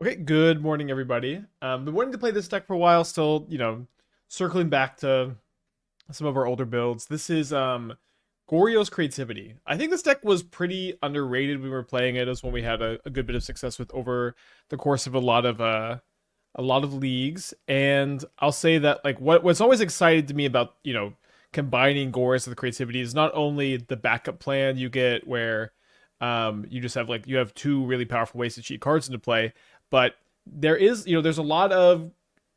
Okay, good morning, everybody. Been wanting to play this deck for a while, still, circling back to some of our older builds. This is Goryo's Creativity. I think this deck was pretty underrated when we were playing it. It was when we had a good bit of success with over the course of a lot of leagues. And I'll say that like what's always excited to me about, combining Goryos with Creativity is not only the backup plan you get where you just have you have two really powerful ways to cheat cards into play, but there's a lot of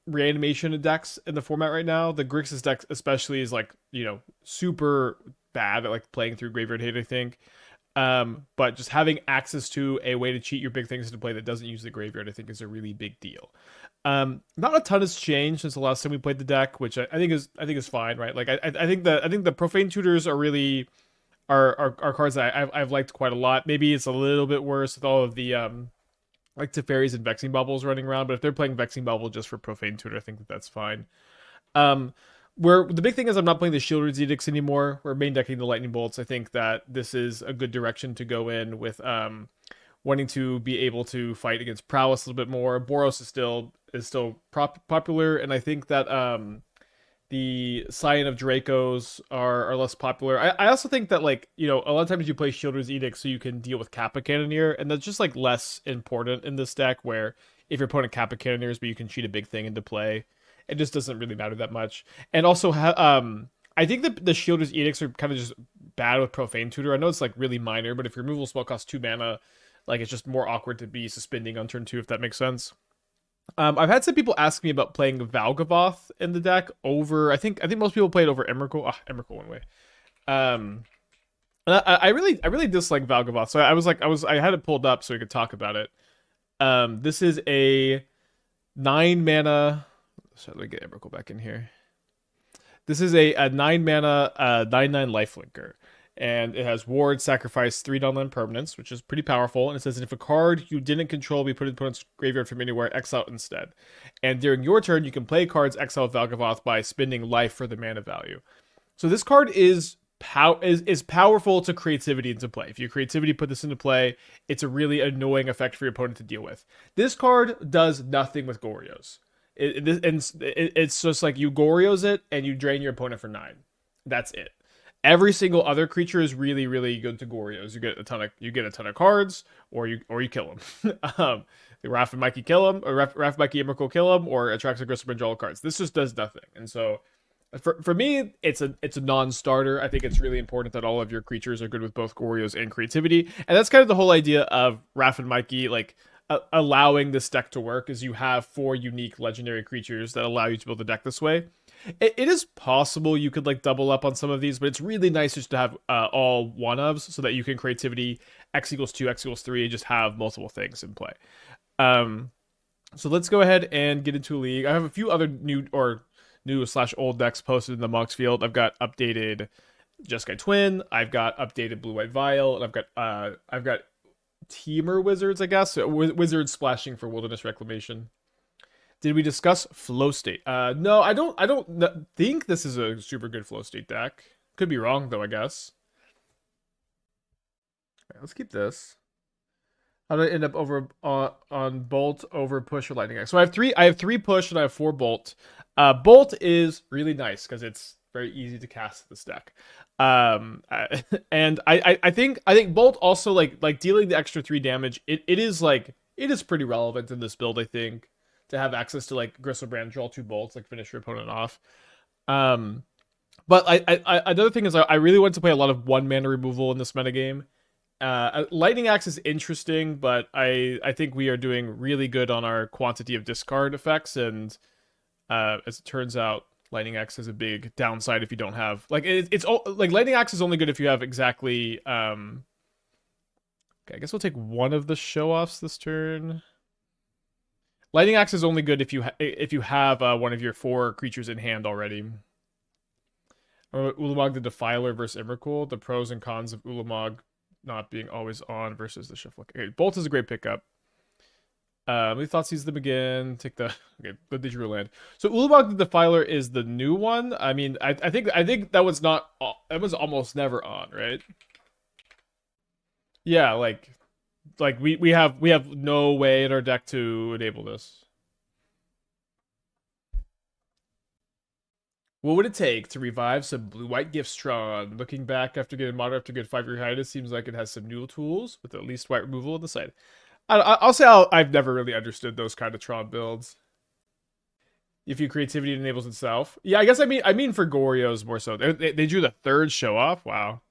reanimation decks in the format right now. The Grixis deck especially is super bad at playing through Graveyard Hate, I think. But just having access to a way to cheat your big things into play that doesn't use the graveyard, I think, is a really big deal. Not a ton has changed since the last time we played the deck, which I think is fine, right? I think the Profane Tutors are really are cards that I've liked quite a lot. Maybe it's a little bit worse with all of the Teferis and Vexing Bubbles running around, but if they're playing Vexing Bubble just for Profane Tutor, I think that's fine. Um, where the big thing is I'm not playing the Shieldred's Edicts anymore. We're main decking the Lightning Bolts. I think that this is a good direction to go in with wanting to be able to fight against Prowess a little bit more. Boros is still popular, and I think that the Scion of Dracos are less popular. I also think that a lot of times you play Shieldred's Edict so you can deal with Kappa Cannoneer, and that's just less important in this deck where if your opponent Kappa Cannoneers but you can cheat a big thing into play, it just doesn't really matter that much. And also I think the Shieldred's Edicts are kind of just bad with Profane Tutor. I know it's really minor, but if your removal spell costs 2 mana, it's just more awkward to be suspending on turn 2, if that makes sense. I've had some people ask me about playing Valgavoth in the deck over. I think most people play it over Emrakul. Emrakul one way. And I really dislike Valgavoth. So I had it pulled up so we could talk about it. This is a 9 mana. Sorry, let me get Emrakul back in here. This is a 9 mana 9/9 lifelinker. And it has ward, sacrifice, 3 non-land permanents, which is pretty powerful. And it says that if a card you didn't control be put in the opponent's graveyard from anywhere, exile instead. And during your turn, you can play cards exile Valgavoth by spending life for the mana value. So this card is powerful to creativity into play. If your creativity put this into play, it's a really annoying effect for your opponent to deal with. This card does nothing with Goryos. It's just you Goryos it and you drain your opponent for 9. That's it. Every single other creature is really, really good to Goryos. You get a ton of cards, or you kill them. The Raph and Mikey kill them, or Raph, Mikey, Emrakul kill them, or Atraxa, Griselbrand draw cards. This just does nothing. And so, for me, it's a non-starter. I think it's really important that all of your creatures are good with both Goryos and creativity, and that's kind of the whole idea of Raph and Mikey allowing this deck to work. Is you have 4 unique legendary creatures that allow you to build a deck this way. It is possible you could double up on some of these, but it's really nice just to have all one-ofs so that you can creativity X equals 2, X equals 3, and just have multiple things in play. So let's go ahead and get into a league. I have a few other new/old decks posted in the Mox field. I've got updated Jeskai Twin, I've got updated Blue-White Vial, and I've got Teamer Wizards, I guess. Wizards splashing for Wilderness Reclamation. Did we discuss flow state? No, I don't think this is a super good flow state deck. Could be wrong though, I guess. All right, let's keep this. How did I end up over on Bolt over Push or Lightning Axe? So I have 3 Push and I have 4 Bolt. Bolt is really nice because it's very easy to cast this deck. And I think Bolt also like dealing the extra 3 damage. It is pretty relevant in this build, I think, to have access to Griselbrand, draw 2 bolts, finish your opponent off. But another thing is I really want to play a lot of 1 mana removal in this metagame. Lightning Axe is interesting, but I think we are doing really good on our quantity of discard effects, and as it turns out, Lightning Axe is a big downside if you don't have Lightning Axe is only good if you have exactly. Okay, I guess we'll take one of the show offs this turn. Lightning Axe is only good if you have one of your 4 creatures in hand already. Ulamog the Defiler versus Emrakul. The pros and cons of Ulamog not being always on versus the Shuffle. Okay, Bolt is a great pickup. We Thoughtseize them again. Take the digital land. So Ulamog the Defiler is the new one. I mean, I think that was almost never on, right? Yeah, like we have no way in our deck to enable this. What would it take to revive some blue-white Giftstron? Looking back after getting modern after a good 5-year hiatus, seems like it has some new tools with at least white removal on the side. I'll say I've never really understood those kind of Tron builds. If your creativity enables itself, yeah, I guess I mean for Goryos more so. They drew the third show off. Wow,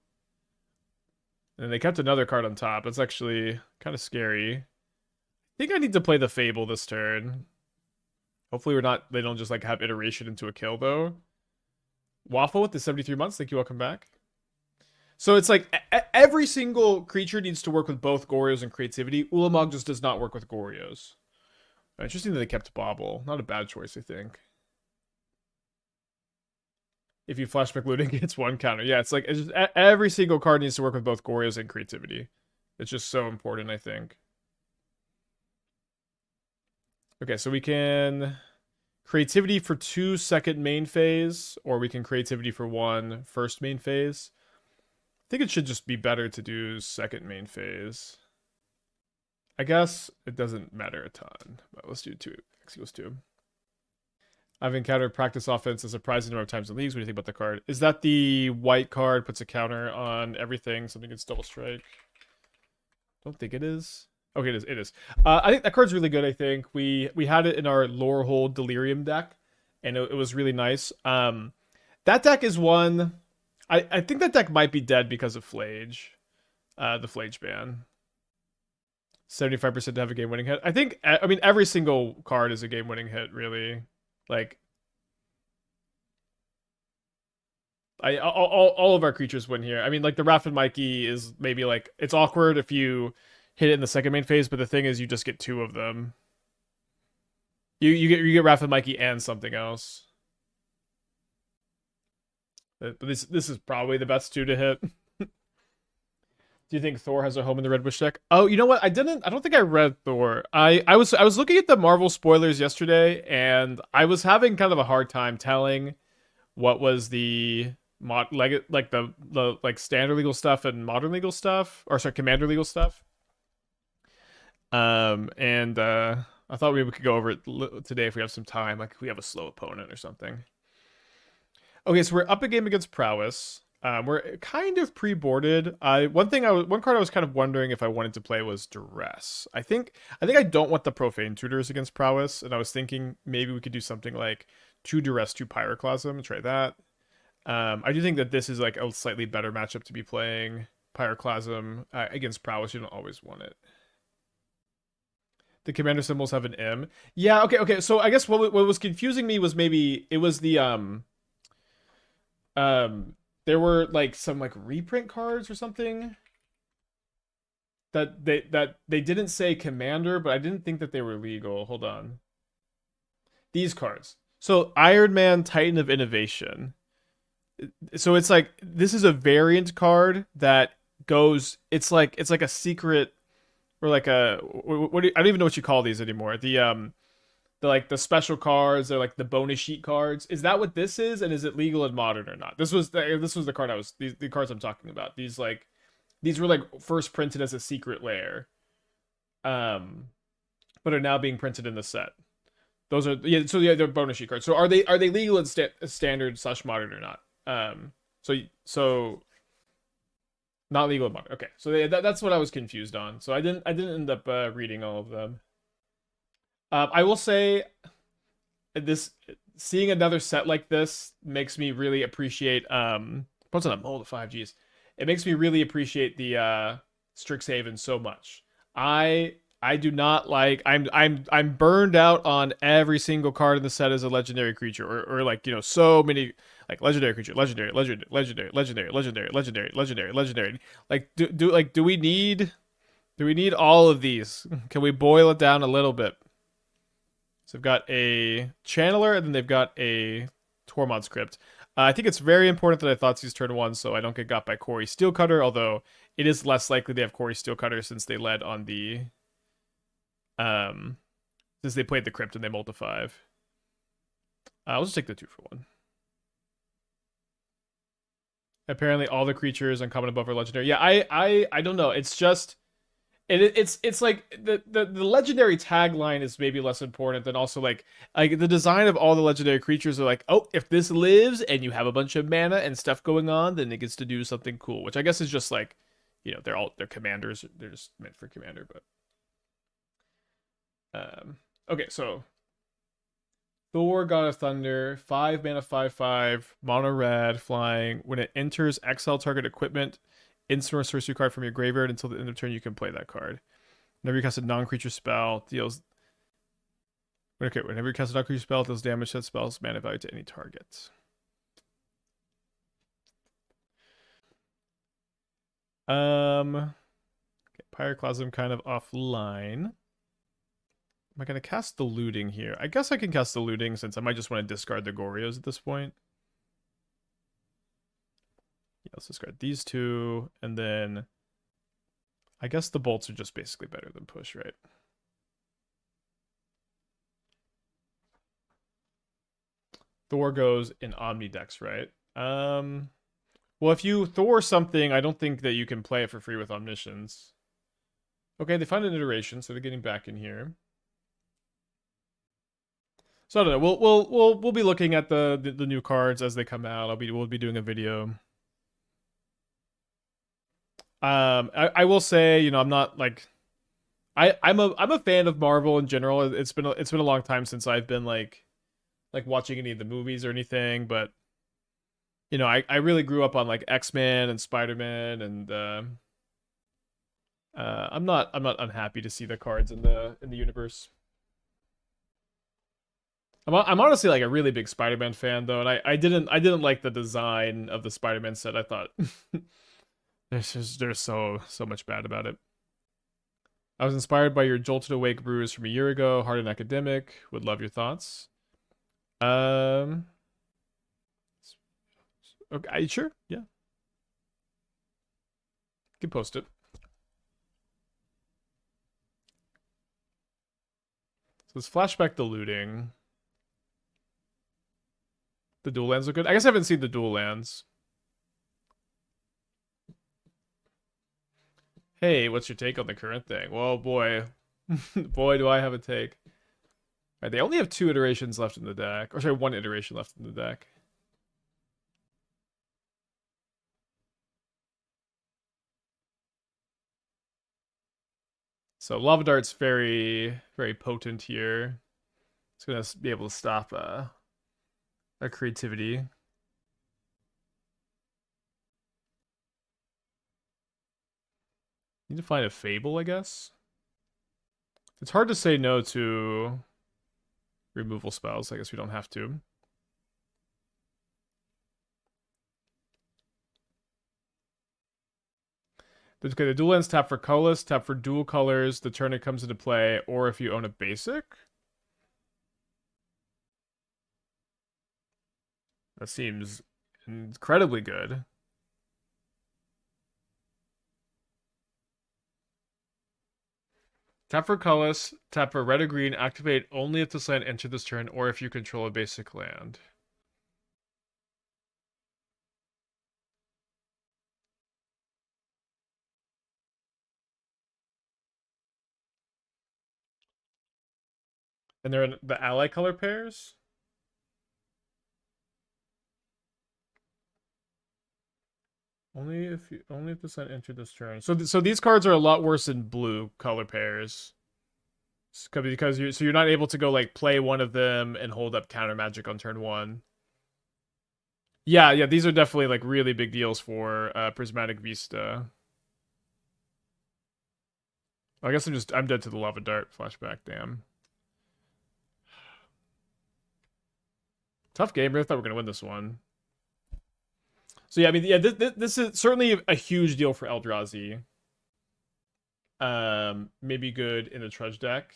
and they kept another card on top. That's actually kind of scary. I think I need to play the Fable this turn. Hopefully they don't just like have iteration into a kill though. Waffle with the 73 months. Thank you. Welcome back. So it's like every single creature needs to work with both Goryos and creativity. Ulamog just does not work with Goryos. Interesting that they kept Bobble. Not a bad choice, I think. If you flashback looting, it's one counter. Yeah, it's like every single card needs to work with both Goryos and creativity. It's just so important, I think. Okay, so we can creativity for 2 second main phase, or we can creativity for 1 first main phase. I think it should just be better to do second main phase. I guess it doesn't matter a ton, but let's do 2. X equals 2. I've encountered practice offense a surprising number of times in leagues. What do you think about the card? Is that the white card puts a counter on everything? Something gets double strike. Don't think it is. Okay, it is. It is. I think that card's really good. I think we had it in our Lorehold Delirium deck, and it was really nice. That deck is one. I think that deck might be dead because of Flage, the Flage ban. 75% to have a game-winning hit. I mean, every single card is a game-winning hit, really. Like, all of our creatures win here. I mean, like the Raph and Mikey is maybe like it's awkward if you hit it in the second main phase, but the thing is, you just get 2 of them. You get Raph and Mikey and something else. But this is probably the best 2 to hit. Do you think Thor has a home in the Red Witch deck? Oh, you know what? I don't think I read Thor. I was looking at the Marvel spoilers yesterday, and I was having kind of a hard time telling what was the like standard legal stuff and modern legal stuff, or sorry, commander legal stuff. And I thought we could go over it today if we have some time, like if we have a slow opponent or something. Okay, so we're up a game against Prowess. We're kind of pre-boarded. One card I was kind of wondering if I wanted to play was Duress. I think I don't want the Profane Tutors against Prowess, and I was thinking maybe we could do something like 2 Duress, 2 Pyroclasm, try that. I do think that this is like a slightly better matchup to be playing Pyroclasm against Prowess. You don't always want it. The commander symbols have an M. Yeah, okay. So I guess what was confusing me was maybe it was the there were like some like reprint cards or something that they didn't say commander, but I didn't think that they were legal. Hold on. These cards. So Iron Man, Titan of Innovation. So it's like this is a variant card that goes. It's like a secret, or like a I don't even know what you call these anymore. The special cards, they're like the bonus sheet cards. Is that what this is? And is it legal in modern or not? This was the card the cards I'm talking about. These were like first printed as a secret lair, but are now being printed in the set. Those are they're bonus sheet cards. So are they legal in standard / modern or not? So not legal in modern. Okay, so that's what I was confused on. So I didn't end up reading all of them. I will say seeing another set like this makes me really appreciate what's on a mold of 5Gs. It makes me really appreciate the Strixhaven so much. I do not like I'm burned out on every single card in the set as a legendary creature, or like, you know, so many like legendary creature, legendary. Like do we need all of these? Can we boil it down a little bit? So they've got a Channeler, and then they've got a Tormod's Crypt. I think it's very important that I Thoughtseize turn 1 so I don't get got by Corey Steelcutter, although it is less likely they have Corey Steelcutter since they led on the... since they played the Crypt and they multi 5. I'll just take the 2 for 1. Apparently all the creatures uncommon above are legendary. Yeah, I don't know. It's just... It's like the legendary tagline is maybe less important than also like the design of all the legendary creatures are like, oh, if this lives and you have a bunch of mana and stuff going on, then it gets to do something cool, which I guess is just like, they're commanders, they're just meant for commander. But okay, so Thor, God of Thunder, 5 mana, 5/5, mono red, flying. When it enters, exile target equipment, instant or sorcery card from your graveyard until the end of turn. You can play that card. Whenever you cast a non-creature spell, deals. Okay, whenever you cast a non-creature spell, it deals damage to that spell's mana value to any target. Okay, Pyroclasm kind of offline. Am I going to cast the looting here? I guess I can cast the looting since I might just want to discard the Goryos at this point. Yeah, let's discard these two, and then I guess the bolts are just basically better than push, right? Thor goes in Omnidex, right? Well, if you Thor something, I don't think that you can play it for free with Omniscience. Okay, they find an iteration, so they're getting back in here. So I don't know. We'll be looking at the new cards as they come out. We'll be doing a video. I will say, I'm not like I'm a fan of Marvel in general. It's been a long time since I've been like watching any of the movies or anything, but I really grew up on like X-Men and Spider-Man, and I'm not unhappy to see the cards in the universe. I'm honestly like a really big Spider-Man fan though, and I didn't like the design of the Spider-Man set. I thought there's so much bad about it. I was inspired by your Jolted Awake brews from a year ago. Hard and academic. Would love your thoughts. Okay, sure, yeah. You can post it. So let's flashback the looting. The dual lands are good. I guess I haven't seen the dual lands. Hey, what's your take on the current thing? Well, boy. Boy, do I have a take. Right, they only have 2 iterations left in the deck. Or sorry, 1 iteration left in the deck. So Lava Dart's very, very potent here. It's going to be able to stop a creativity. Need to find a Fable, I guess. It's hard to say no to removal spells. I guess we don't have to. Okay, the dual lands tap for colorless, tap for dual colors the turn it comes into play, or if you own a basic. That seems incredibly good. Tap for colorless, tap for red or green, activate only if this land enters this turn, or if you control a basic land. And they're in the ally color pairs. Only if this land entered this turn. So these cards are a lot worse in blue color pairs. Because you're not able to go like play one of them and hold up counter magic on turn 1. Yeah, these are definitely like really big deals for Prismatic Vista. I guess I'm dead to the Lava Dart flashback, damn. Tough game. I thought we were gonna win this one. So yeah, I mean, yeah, this is certainly a huge deal for Eldrazi. Maybe good in the Trudge deck.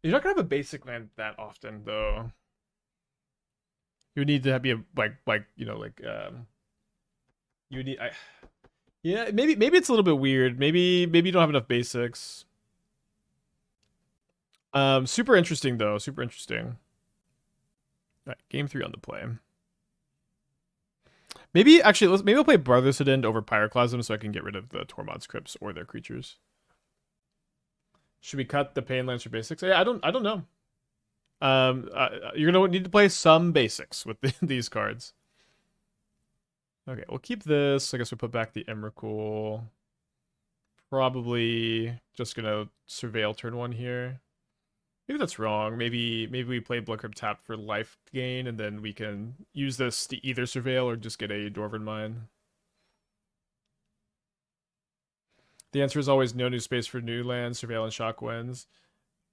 You're not gonna have a basic land that often, though. You need to be you need yeah, maybe it's a little bit weird. Maybe you don't have enough basics. Super interesting though. Super interesting. All right, game 3 on the play. Maybe actually maybe I'll play Brotherhood End over Pyroclasm so I can get rid of the Tormod's Crypts or their creatures. Should we cut the Pain Lancer basics? Yeah, I don't know. You're gonna need to play some basics with these cards. Okay, we'll keep this. I guess we'll put back the Emrakul. Probably just gonna surveil turn 1 here. Maybe that's wrong. Maybe we play Blood Crypt tap for life gain, and then we can use this to either surveil or just get a Dwarven Mine. The answer is always no new space for new lands, surveil and shock winds.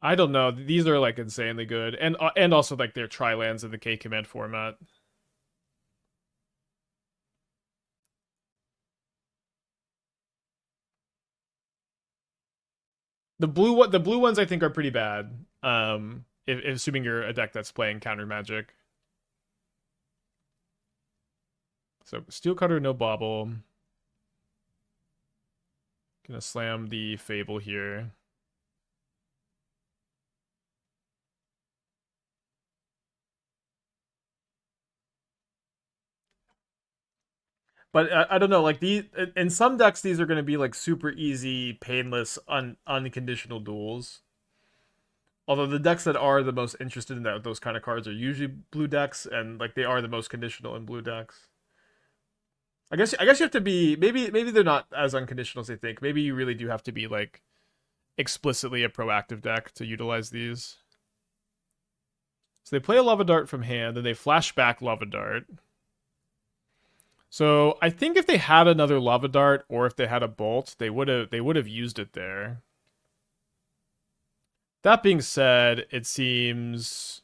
I don't know. These are like insanely good, and also like they're tri-lands in the K command format. The blue ones I think are pretty bad. If assuming you're a deck that's playing counter magic. So Steel Cutter, no bobble. Gonna slam the Fable here. But I don't know, like these in some decks, these are going to be like super easy, painless, unconditional duels. Although the decks that are the most interested in those kind of cards are usually blue decks, and like they are the most conditional in blue decks. I guess you have to be maybe they're not as unconditional as they think. Maybe you really do have to be like explicitly a proactive deck to utilize these. So they play a Lava Dart from hand, and they flash back Lava Dart. So I think if they had another Lava Dart or if they had a Bolt, they would have used it there. That being said, it seems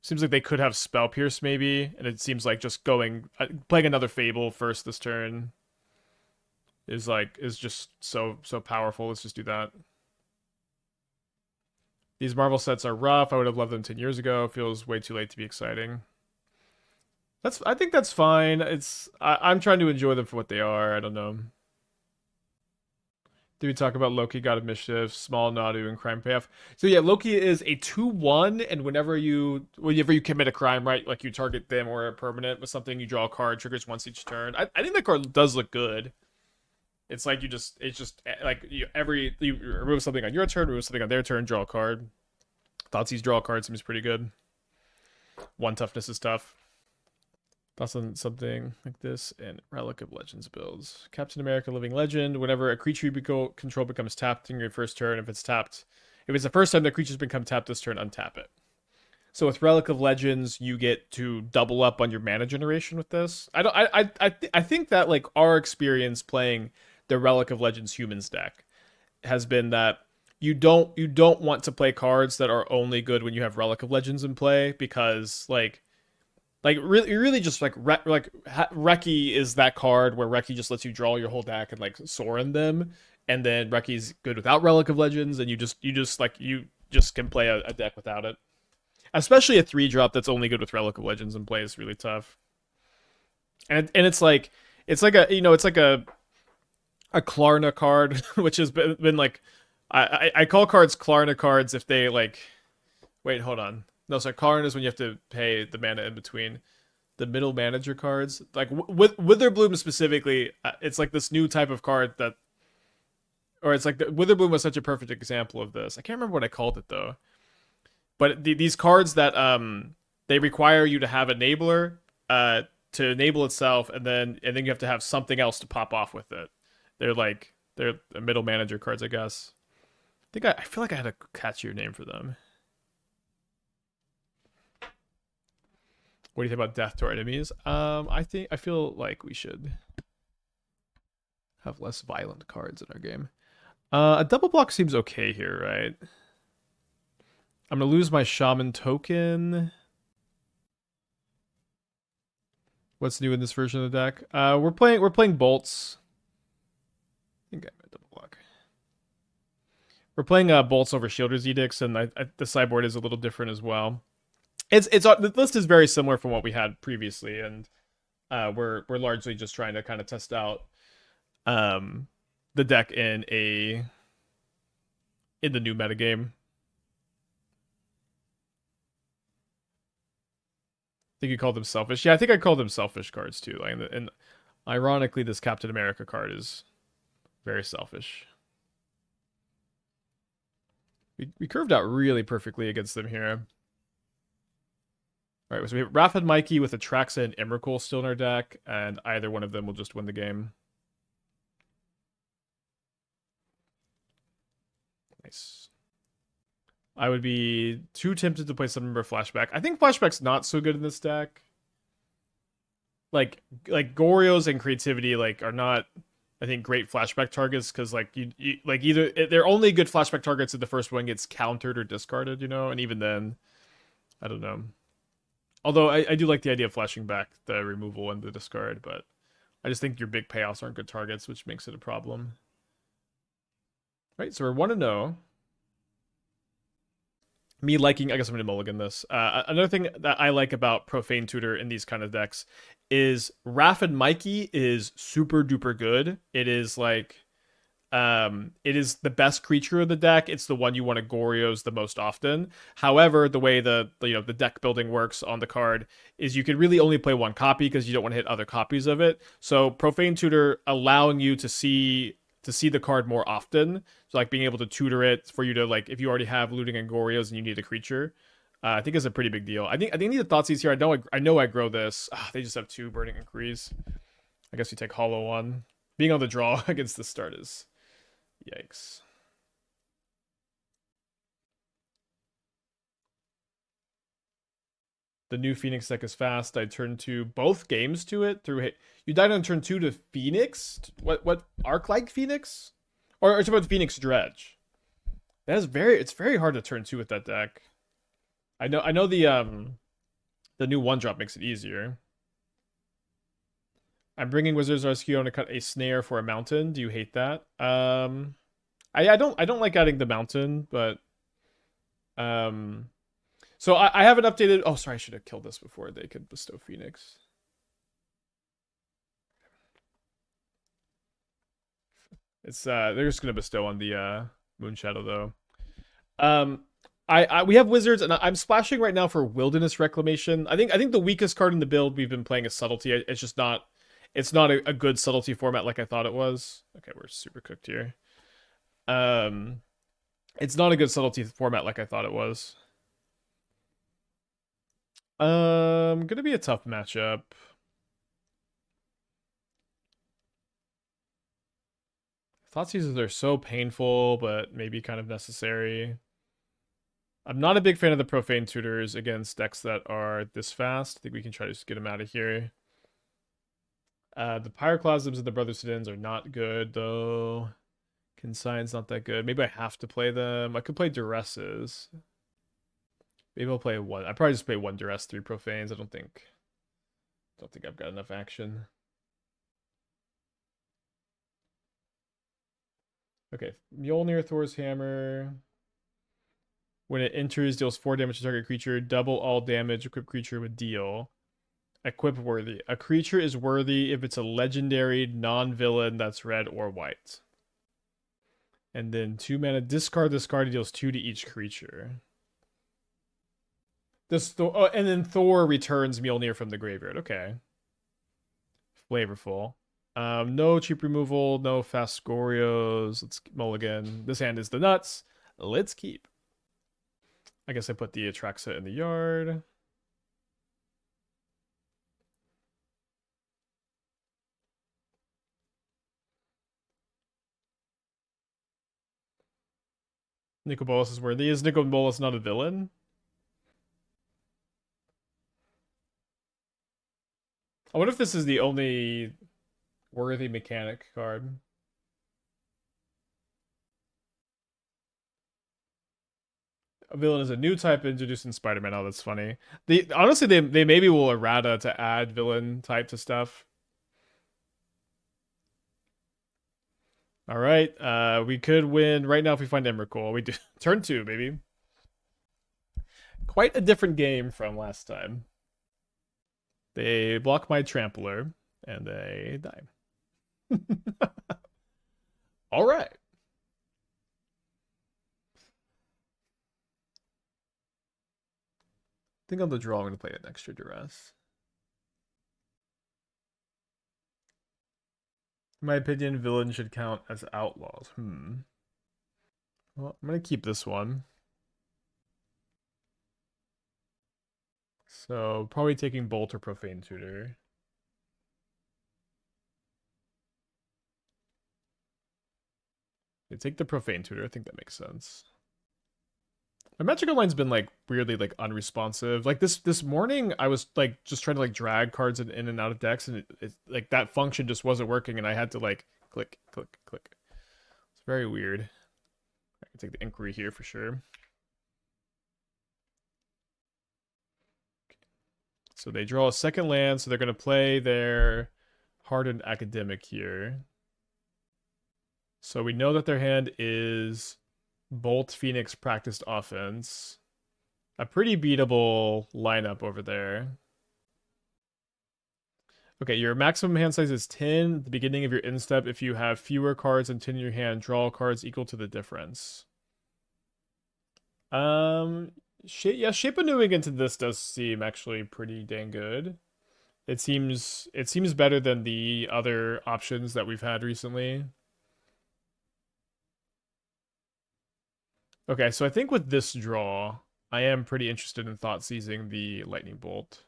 like they could have Spell Pierce maybe, and it seems like just playing another Fable first this turn is just so powerful. Let's just do that. These Marvel sets are rough. I would have loved them 10 years ago. Feels way too late to be exciting. I think that's fine. I'm trying to enjoy them for what they are. I don't know. Did we talk about Loki, God of Mischief, Small Nadu, and Crime Payoff? So yeah, Loki is a 2/1, and whenever you commit a crime, right, like you target them or a permanent with something, you draw a card, triggers once each turn. I think that card does look good. It's like it's just like you remove something on your turn, remove something on their turn, draw a card. Thoughtseize draw a card seems pretty good. 1 toughness is tough. Thoughts on something like this in Relic of Legends builds. Captain America Living Legend. Whenever a creature you control becomes tapped in your first turn, if it's the first time the creature's become tapped this turn, untap it. So with Relic of Legends, you get to double up on your mana generation with this. I think that like our experience playing the Relic of Legends humans deck has been that you don't want to play cards that are only good when you have Relic of Legends in play, because really just Reki is that card where Reki just lets you draw your whole deck and like Sorin them, and then Reki's good without Relic of Legends, and you just can play a deck without it. Especially a 3-drop that's only good with Relic of Legends in play is really tough. And it's like a Klarna card, which has been like I call cards Klarna cards if they like. Wait, hold on. No, sorry, Karn is when you have to pay the mana in between. The middle manager cards, like with Witherbloom specifically, it's like this new type of card it's like Witherbloom was such a perfect example of this. I can't remember what I called it though, but these cards that they require you to have Enabler to enable itself, and then you have to have something else to pop off with it. They're middle manager cards, I guess. I feel like I had a catchier name for them. What do you think about death to our enemies? I feel like we should have less violent cards in our game. A double block seems okay here, right? I'm gonna lose my shaman token. What's new in this version of the deck? We're playing bolts. I think I meant double block. We're playing bolts over Shielder's Edicts, and the sideboard is a little different as well. The list is very similar from what we had previously, and we're largely just trying to kind of test out the deck in the new metagame. I think you called them selfish. Yeah, I think I called them selfish cards too. And ironically, this Captain America card is very selfish. We curved out really perfectly against them here. All right, so we have Raph and Mikey with Atraxa and Emrakul still in our deck, and either one of them will just win the game. Nice. I would be too tempted to play some member Flashback. I think Flashback's not so good in this deck. Like Goryos and Creativity like are not, I think, great flashback targets because like you like either they're only good flashback targets if the first one gets countered or discarded, you know, and even then, I don't know. Although I do like the idea of flashing back the removal and the discard, but I just think your big payoffs aren't good targets, which makes it a problem. Right, so we're 1-0. Me liking, I guess I'm going to mulligan this. Another thing that I like about Profane Tutor in these kind of decks is Raph and Mikey is super duper good. It is like, it is the best creature of the deck. It's the one you want to Goryos the most often. However, the way the deck building works on the card is you can really only play one copy because you don't want to hit other copies of it. So Profane Tutor allowing you to see the card more often. So like being able to tutor it for you to like if you already have looting and Goryos and you need a creature. I think is a pretty big deal. I think I need the Thoughtseize here. I know I grow this. They just have 2 Burning Inquiries. I guess you take Hollow one. Being on the draw against the start is yikes. The new Phoenix deck is fast. I turned to both games to it through. You died on turn 2 to Phoenix. What arc like Phoenix, or it's about Phoenix Dredge. It's very hard to turn 2 with that deck. I know the new 1-drop makes it easier. I'm bringing Wizard's Rescue to cut a snare for a mountain. Do you hate that? I don't like adding the mountain, but so I haven't updated. Oh, sorry, I should have killed this before they could bestow Phoenix. It's they're just gonna bestow on the Moonshadow though. We have wizards and I'm splashing right now for Wilderness Reclamation. I think the weakest card in the build we've been playing is Subtlety. It's just not. It's not a good subtlety format like I thought it was. Okay, we're super cooked here. It's not a good subtlety format like I thought it was. Gonna be a tough matchup. Thoughtseizes are so painful, but maybe kind of necessary. I'm not a big fan of the Profane Tutors against decks that are this fast. I think we can try to just get them out of here. The Pyroclasms and the Brotherhood are not good, though. Consign's not that good. Maybe I have to play them. I could play Duresses. Maybe I'll play one. I probably just play one Duress, 3 Profanes. I don't think I've got enough action. Okay, Mjolnir, Thor's Hammer. When it enters, deals 4 damage to target creature. Double all damage equipped creature would deal. Equip worthy. A creature is worthy if it's a legendary non-villain that's red or white. And then 2 mana. Discard this card. It deals 2 to each creature. And then Thor returns Mjolnir from the graveyard. Okay. Flavorful. No cheap removal. No fast Goryos. Let's mulligan. This hand is the nuts. Let's keep. I guess I put the Atraxa in the yard. Nicol Bolas is worthy. Is Nicol Bolas not a villain? I wonder if this is the only worthy mechanic card. A villain is a new type introduced in Spider-Man. Oh, that's funny. Honestly, they maybe will errata to add villain type to stuff. All right, we could win right now if we find Emrakul. We do turn 2, baby. Quite a different game from last time. They block my trampler and they die. All right. I think on the draw I'm gonna play an extra Duress. In my opinion, villains should count as outlaws. Well, I'm gonna keep this one. So probably taking Bolt or Profane Tutor. They take the Profane Tutor. I think that makes sense. My Magic Online's been like weirdly like unresponsive. Like this morning, I was like just trying to like drag cards in and out of decks, and it like that function just wasn't working, and I had to like click, click, click. It's very weird. I can take the Inquiry here for sure. So they draw a second land, so they're gonna play their Hardened Academic here. So we know that their hand is Bolt, Phoenix, Practiced Offense. A pretty beatable lineup over there. Okay, your maximum hand size is 10 at the beginning of your instep. If you have fewer cards than 10 in your hand, draw cards equal to the difference. Yeah, Shape Renewing into this does seem actually pretty dang good. It seems better than the other options that we've had recently. Okay, so I think with this draw, I am pretty interested in Thoughtseizing the Lightning Bolt.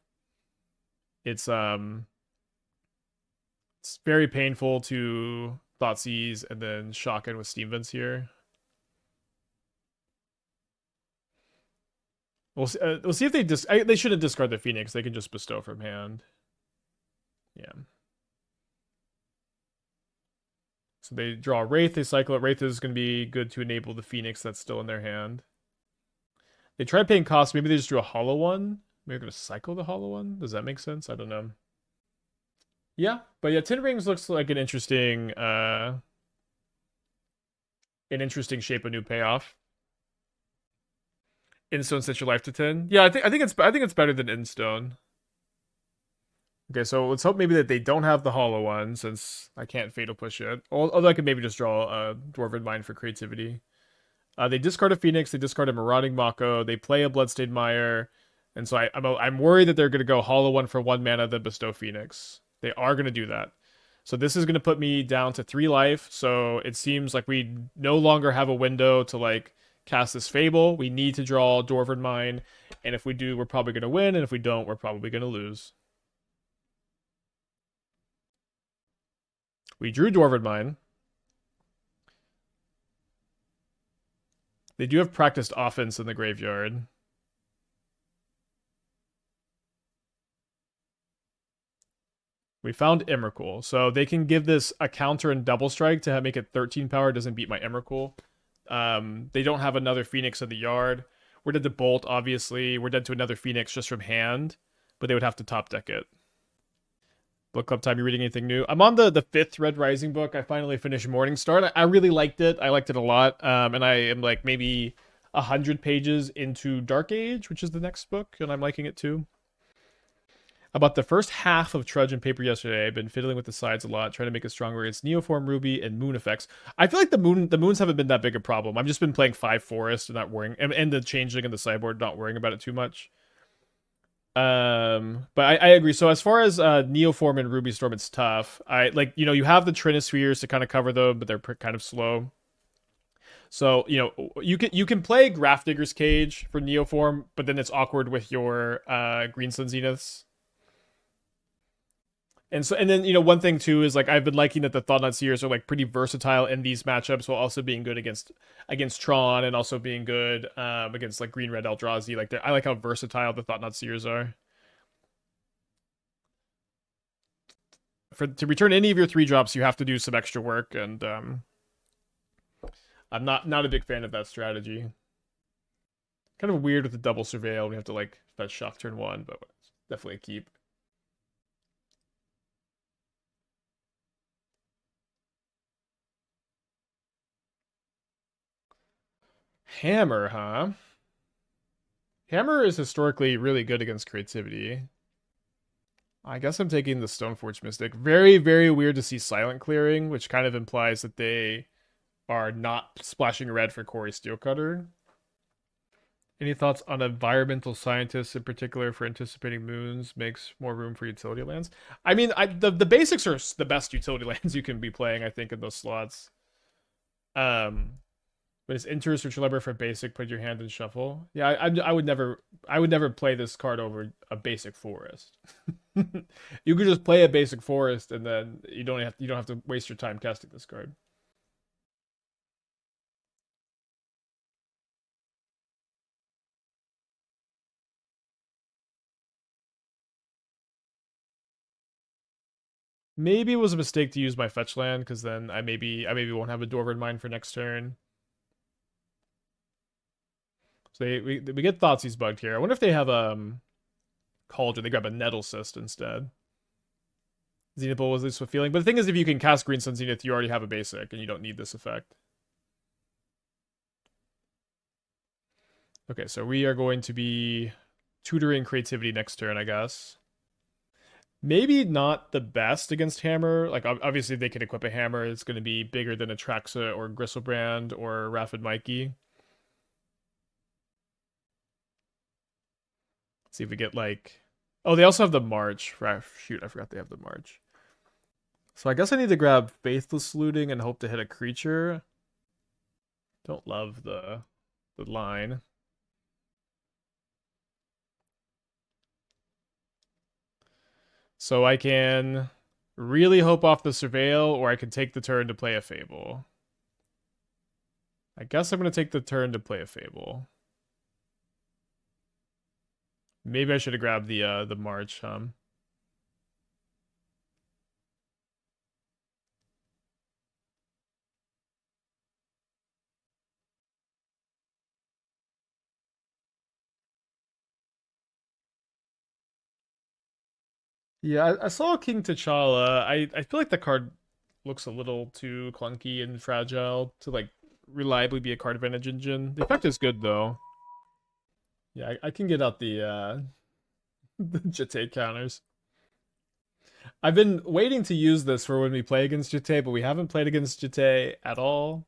It's very painful to Thoughtseize and then shock in with Steam Vents here. We'll see if they shouldn't discard the Phoenix. They can just bestow from hand. Yeah. So they draw a Wraith, they cycle it. Wraith is going to be good to enable the Phoenix that's still in their hand. They tried paying cost. Maybe they just drew a hollow one. Maybe they're going to cycle the hollow one. Does that make sense? I don't know. Yeah, but yeah, Ten Rings looks like an interesting shape of new payoff. Instone set your life to 10. Yeah, I think it's better than Instone. Okay, so let's hope maybe that they don't have the hollow one, since I can't Fatal Push it. Although I could maybe just draw a Dwarven Mine for creativity. They discard a Phoenix, they discard a Marauding Mako, they play a Bloodstained Mire, and so I'm worried that they're going to go hollow one for 1 mana, then bestow Phoenix. They are going to do that. So this is going to put me down to 3 life, so it seems like we no longer have a window to like cast this Fable. We need to draw Dwarven Mine, and if we do, we're probably going to win, and if we don't, we're probably going to lose. We drew Dwarven Mine. They do have Practiced Offense in the graveyard. We found Emrakul, so they can give this a counter and double strike to make it 13 power. It doesn't beat my Emrakul. They don't have another Phoenix in the yard. We're dead to Bolt, obviously. We're dead to another Phoenix just from hand, but they would have to top deck it. Book club time, you reading anything new? I'm on the 5th Red Rising book. I finally finished Morningstar. I really liked it. I liked it a lot. And I am like maybe 100 pages into Dark Age, which is the next book, and I'm liking it too. About the first half of Trudge and Paper yesterday, I've been fiddling with the sides a lot, trying to make it stronger against Neoform, Ruby, and Moon effects. I feel like the moons haven't been that big a problem. I've just been playing 5 Forest and not worrying, and the Changeling and the sideboard, not worrying about it too much. But I agree. So as far as Neoform and Ruby Storm, it's tough. You have the Trinispheres to kind of cover them, but they're kind of slow. So you can play Grafdigger's Cage for Neoform, but then it's awkward with your Greensun Zeniths. And then one thing too is like I've been liking that the Thought Seers are like pretty versatile in these matchups, while also being good against Tron, and also being good against like Green Red Eldrazi. Like I like how versatile the Thought Seers are. To return any of your 3-drops, you have to do some extra work, and I'm not a big fan of that strategy. Kind of weird with the double surveil. We have to like fetch shock turn 1, but definitely a keep. Hammer, huh? Hammer is historically really good against creativity. I guess I'm taking the Stoneforge Mystic. Very, very weird to see Silent Clearing, which kind of implies that they are not splashing red for Corey Steelcutter. Any thoughts on environmental scientists in particular for anticipating moons makes more room for utility lands? I mean, the basics are the best utility lands you can be playing, I think, in those slots. But it's enter a search library for basic, put your hand in shuffle. Yeah, I would never play this card over a basic forest. You could just play a basic forest and then you don't have to waste your time casting this card. Maybe it was a mistake to use my fetch land because then I maybe won't have a Dwarven Mine for next turn. So we get Thoughtseize bugged here. I wonder if they have Cauldron. They grab a Nettle Cyst instead. Zenith was this with feeling, but the thing is, if you can cast Green Sun Zenith, you already have a basic, and you don't need this effect. Okay, so we are going to be tutoring creativity next turn, I guess. Maybe not the best against Hammer. Like, obviously, they can equip a Hammer. It's going to be bigger than Atraxa or Griselbrand or Raph and Mikey. Let's see if we get, like... Oh, they also have the March. Shoot, I forgot they have the March. So I guess I need to grab Faithless Looting and hope to hit a creature. Don't love the line. So I can really hope off the Surveil, or I can take the turn to play a Fable. I guess I'm going to take the turn to play a Fable. Maybe I should have grabbed the March, Yeah, I saw King T'Challa. I feel like the card looks a little too clunky and fragile to like reliably be a card advantage engine. The effect is good though. Yeah, I can get out the Jete counters. I've been waiting to use this for when we play against Jete, but we haven't played against Jete at all.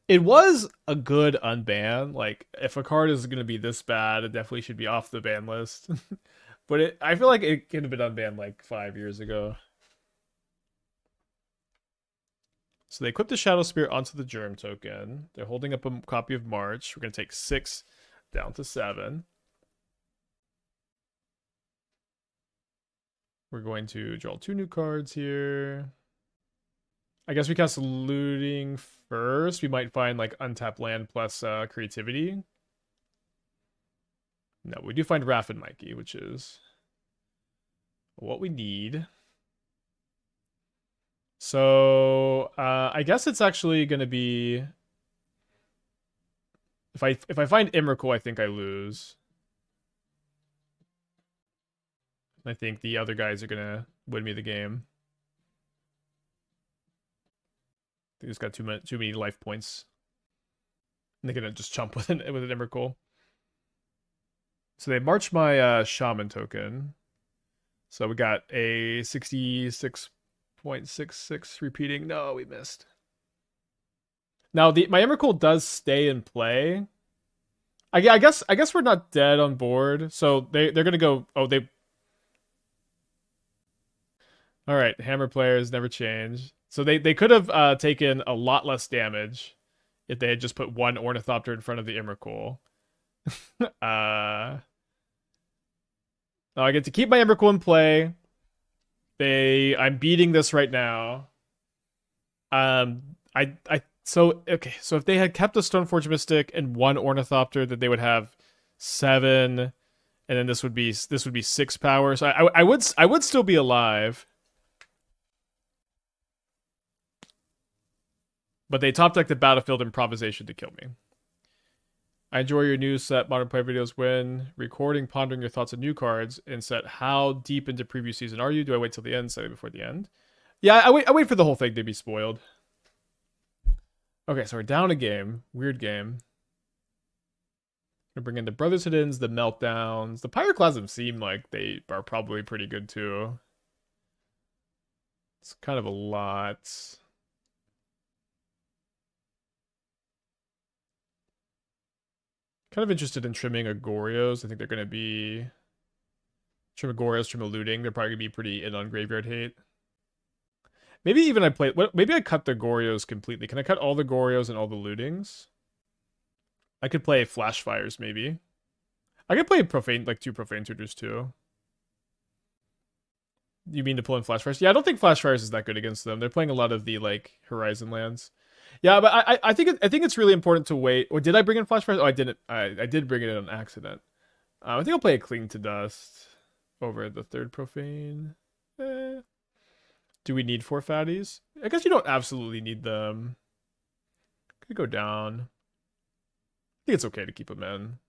It was a good unban. Like, if a card is going to be this bad, it definitely should be off the ban list. But I feel like it could have been unbanned like 5 years ago. So they equip the Shadow Spear onto the Germ token. They're holding up a copy of March. We're going to take 6 down to 7. We're going to draw 2 new cards here. I guess we cast Looting first. We might find like untapped land plus creativity. No, we do find Raph and Mikey, which is what we need. So I guess it's actually going to be if I find Emrakul, I think I lose. I think the other guys are gonna win me the game. They just got too many life points. And they're gonna just chump with an Emrakul. So they march my shaman token. So we got a 66.66 repeating. No, we missed. Now my Emrakul does stay in play. I guess we're not dead on board. So they're gonna go. Oh, they. All right, hammer players never change. So they could have taken a lot less damage if they had just put one Ornithopter in front of the Emrakul. Now I get to keep my Emrakul in play. I'm beating this right now. So okay, so if they had kept a Stoneforge Mystic and one Ornithopter, then they would have 7, and then this would be 6 power. So I would still be alive. But they top deck the Battlefield Improvisation to kill me. I enjoy your new set Modern Play videos when recording, pondering your thoughts on new cards, and set how deep into preview season are you? Do I wait till the end? Say before the end? Yeah, I wait for the whole thing to be spoiled. Okay, so we're down a game. Weird game. Gonna bring in the Brotherhood ins, the Meltdowns. The Pyroclasm seem like they are probably pretty good too. It's kind of a lot. Kind of interested in trimming a Goryos. I think they're going to be... Trim a Goryos, trim a Looting. They're probably going to be pretty in on Graveyard Hate. Maybe even maybe I cut the Goryos completely. Can I cut all the Goryos and all the Lootings? I could play Flashfires maybe. I could play Profane, like 2 Profane Tutors too. You mean to pull in Flashfires? Yeah, I don't think Flashfires is that good against them. They're playing a lot of the like Horizon lands. Yeah, but I think I think it's really important to wait. Or did I bring in Flashfires? Oh, I didn't. I did bring it in on accident. I think I'll play a Cling to Dust over the 3rd Profane. Eh. Do we need 4 fatties? I guess you don't absolutely need them. Could go down. I think it's okay to keep them in.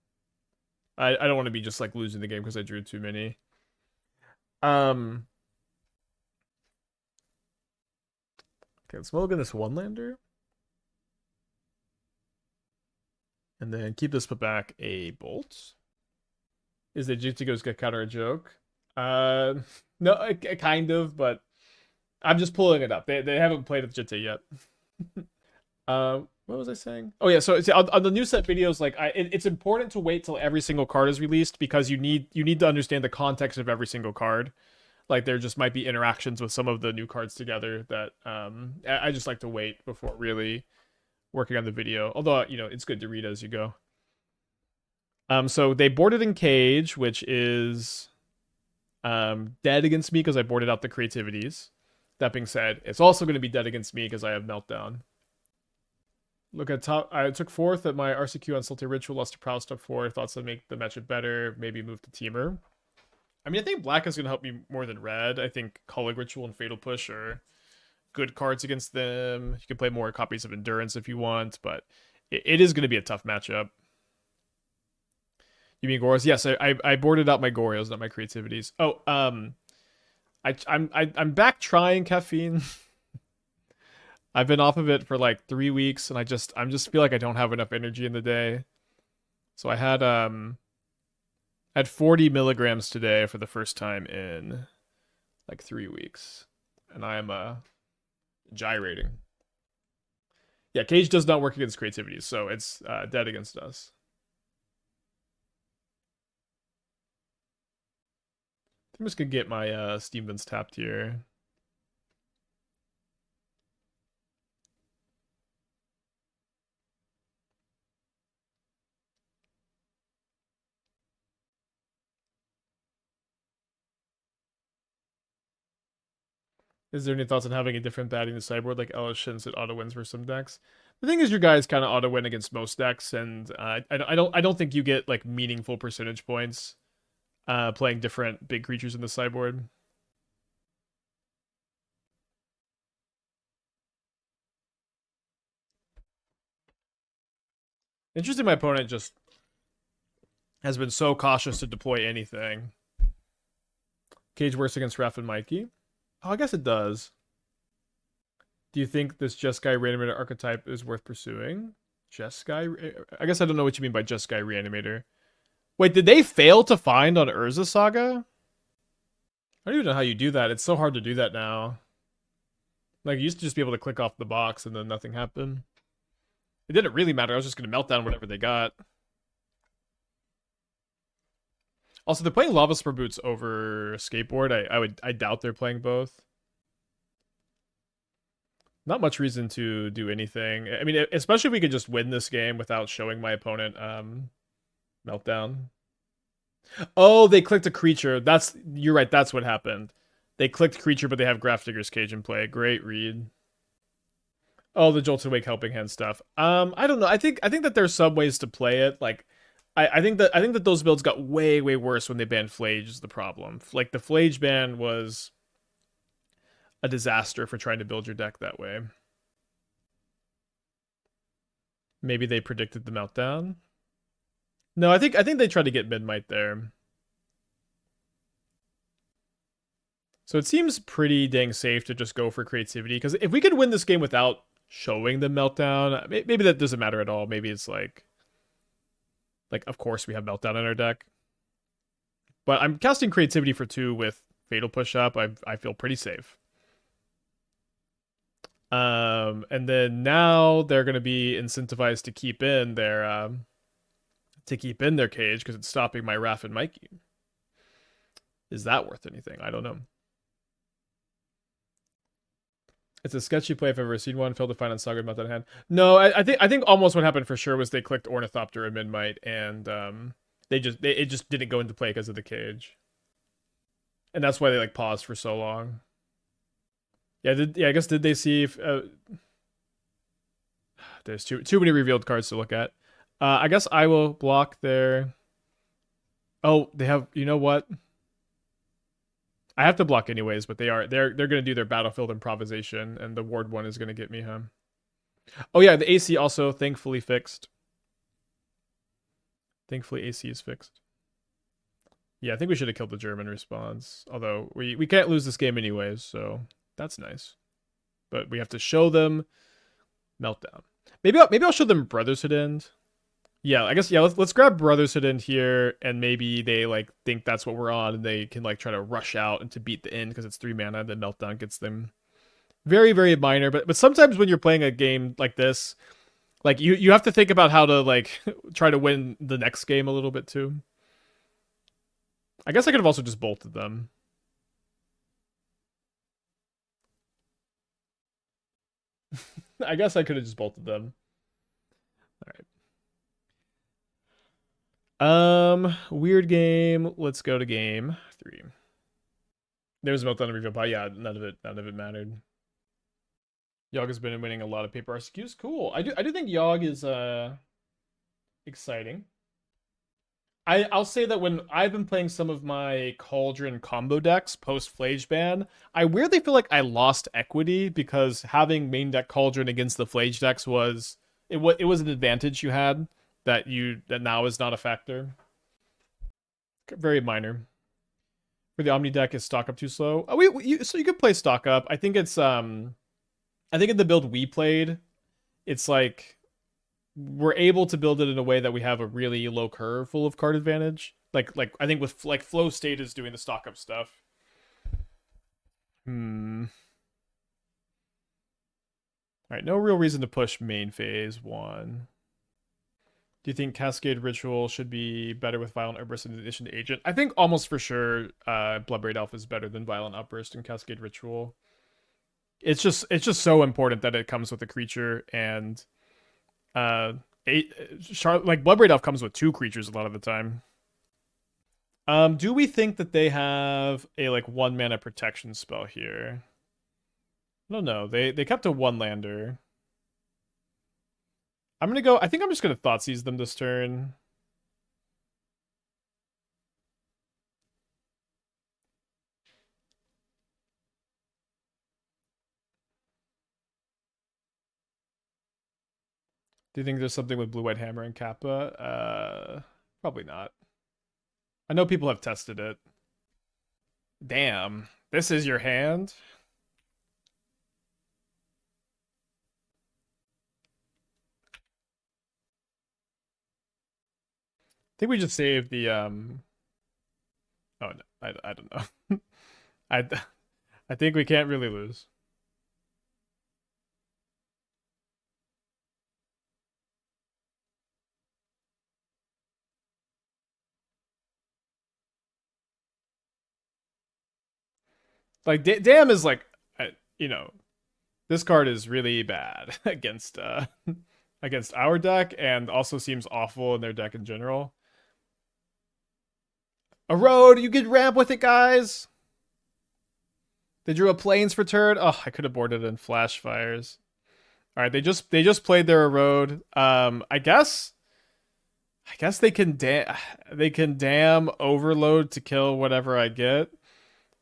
I don't want to be just like losing the game because I drew too many. Okay, let's mulligan this 1-lander. And then keep this, put back a bolt. Is the Jittigo's get counter a joke? No, kind of, but I'm just pulling it up. They haven't played with Jitte yet. What was I saying? Oh yeah, so on the new set videos, like it's important to wait till every single card is released because you need to understand the context of every single card. Like there just might be interactions with some of the new cards together that I just like to wait before really working on the video. Although, you know, it's good to read as you go. So they boarded in Cage, which is dead against me because I boarded out the creativities. That being said, it's also going to be dead against me because I have Meltdown. Look at top. I took 4th at my RCQ on Salty Ritual, lost to Prowess up 4. Thoughts that make the matchup better. Maybe move to Teamer. I mean, I think black is going to help me more than red. I think Culling Ritual and Fatal Push are good cards against them. You can play more copies of Endurance if you want, but it is going to be a tough matchup. You mean Goryos? Yes, I boarded out my Goryos, not my creativities. Oh, I'm back trying caffeine. I've been off of it for like 3 weeks, and I just feel like I don't have enough energy in the day. So I had 40 milligrams today for the first time in like 3 weeks, and I am gyrating. Yeah, Cage does not work against creativity, so it's dead against us. I'm just gonna get my Steam Vents tapped here. Is there any thoughts on having a different baddie in the sideboard like Elishins that auto wins for some decks? The thing is, your guys kind of auto win against most decks, and I don't think you get like meaningful percentage points playing different big creatures in the sideboard. Interesting, my opponent just has been so cautious to deploy anything. Cage works against Raph and Mikey. Oh, I guess it does. Do you think this Jeskai Reanimator archetype is worth pursuing? Jeskai? I guess I don't know what you mean by Jeskai Reanimator. Wait, did they fail to find on Urza Saga? I don't even know how you do that. It's so hard to do that now. Like, you used to just be able to click off the box and then nothing happened. It didn't really matter. I was just going to melt down whatever they got. Also, they're playing Lava Spur Boots over Skateboard. I doubt they're playing both. Not much reason to do anything. I mean, especially if we could just win this game without showing my opponent Meltdown. Oh, they clicked a creature. You're right, that's what happened. They clicked creature, but they have Grafdigger's Cage in play. Great read. Oh, the Jolted Wake Helping Hand stuff. I don't know. I think that there's some ways to play it. Like, I think that those builds got way worse when they banned Flage is the problem. Like the Flage ban was a disaster for trying to build your deck that way. Maybe they predicted the Meltdown. No, I think they tried to get mid-might there. So it seems pretty dang safe to just go for creativity, because if we could win this game without showing the Meltdown, maybe that doesn't matter at all. Maybe it's like of course we have Meltdown in our deck. But I'm casting creativity for 2 with Fatal Push up. I feel pretty safe. And then now they're going to be incentivized to keep in their cage because it's stopping my Raph and Mikey. Is that worth anything? I don't know. It's a sketchy play if I've ever seen one. Failed to find on Saga with Meltdown hand. No, I think almost what happened for sure was they clicked Ornithopter and Midnight, and it just didn't go into play because of the cage, and that's why they like paused for so long. Yeah, I guess did they see if there's too many revealed cards to look at. I guess I will block their. Oh, they have. You know what? I have to block anyways, but they're gonna do their battlefield improvisation, and the ward one is gonna get me him. Oh yeah, the AC also thankfully fixed. Thankfully AC is fixed. Yeah, I think we should have killed the German response. Although we can't lose this game anyways, so that's nice. But we have to show them Meltdown. Maybe I'll show them Brotherhood End. Yeah, I guess let's grab Brotherhood End here, and maybe they like think that's what we're on, and they can like try to rush out and to beat the end because it's 3 mana. Then Meltdown gets them very, very minor. But sometimes when you're playing a game like this, like you have to think about how to like try to win the next game a little bit too. I guess I could have also just bolted them. I guess I could have just bolted them. All right. Weird game. Let's go to game 3. There was a Meltdown reveal pie. Yeah, none of it mattered. Yogg has been winning a lot of paper RCQs. Cool. I do think Yogg is exciting. I'll say that when I've been playing some of my Cauldron combo decks post Flage ban, I weirdly feel like I lost equity because having main deck Cauldron against the Flage decks was an advantage you had that now is not a factor. Very minor. For the Omni deck, is stock up too slow? Oh, so you could play stock up. I think it's I think in the build we played, it's like we're able to build it in a way that we have a really low curve full of card advantage. Like I think with like Flow State is doing the stock up stuff. All right, no real reason to push main phase 1. Do you think Cascade Ritual should be better with Violent Outburst in addition to Agent? I think almost for sure Bloodbraid Elf is better than Violent Outburst and Cascade Ritual. It's just so important that it comes with a creature, and like Bloodbraid Elf comes with 2 creatures a lot of the time. Do we think that they have a like 1 mana protection spell here? I don't know. They kept a 1 lander. I'm gonna go. I think I'm just gonna Thoughtseize them this turn. Do you think there's something with Blue White Hammer and Kappa? Probably not. I know people have tested it. Damn, this is your hand. I think we just saved the Oh no, I don't know. I I think we can't really lose. Like damn is like you know, this card is really bad against against our deck, and also seems awful in their deck in general. A road, you get ramp with it, guys. They drew a plains for turn. Oh, I could have boarded in Flashfires. All right, they just played their road. I guess they can damn overload to kill whatever I get.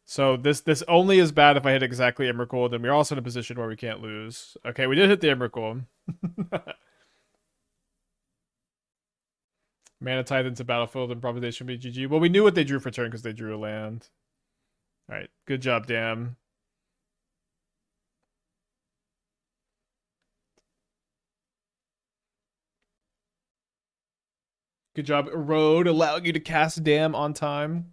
So this only is bad if I hit exactly Emrakul. Then we're also in a position where we can't lose. Okay, we did hit the Emrakul. Mana Tithe into Battlefield Improvisation BGG. Well, we knew what they drew for turn because they drew a land. All right, good job, damn. Good job, Erode, allowing you to cast Dam on time.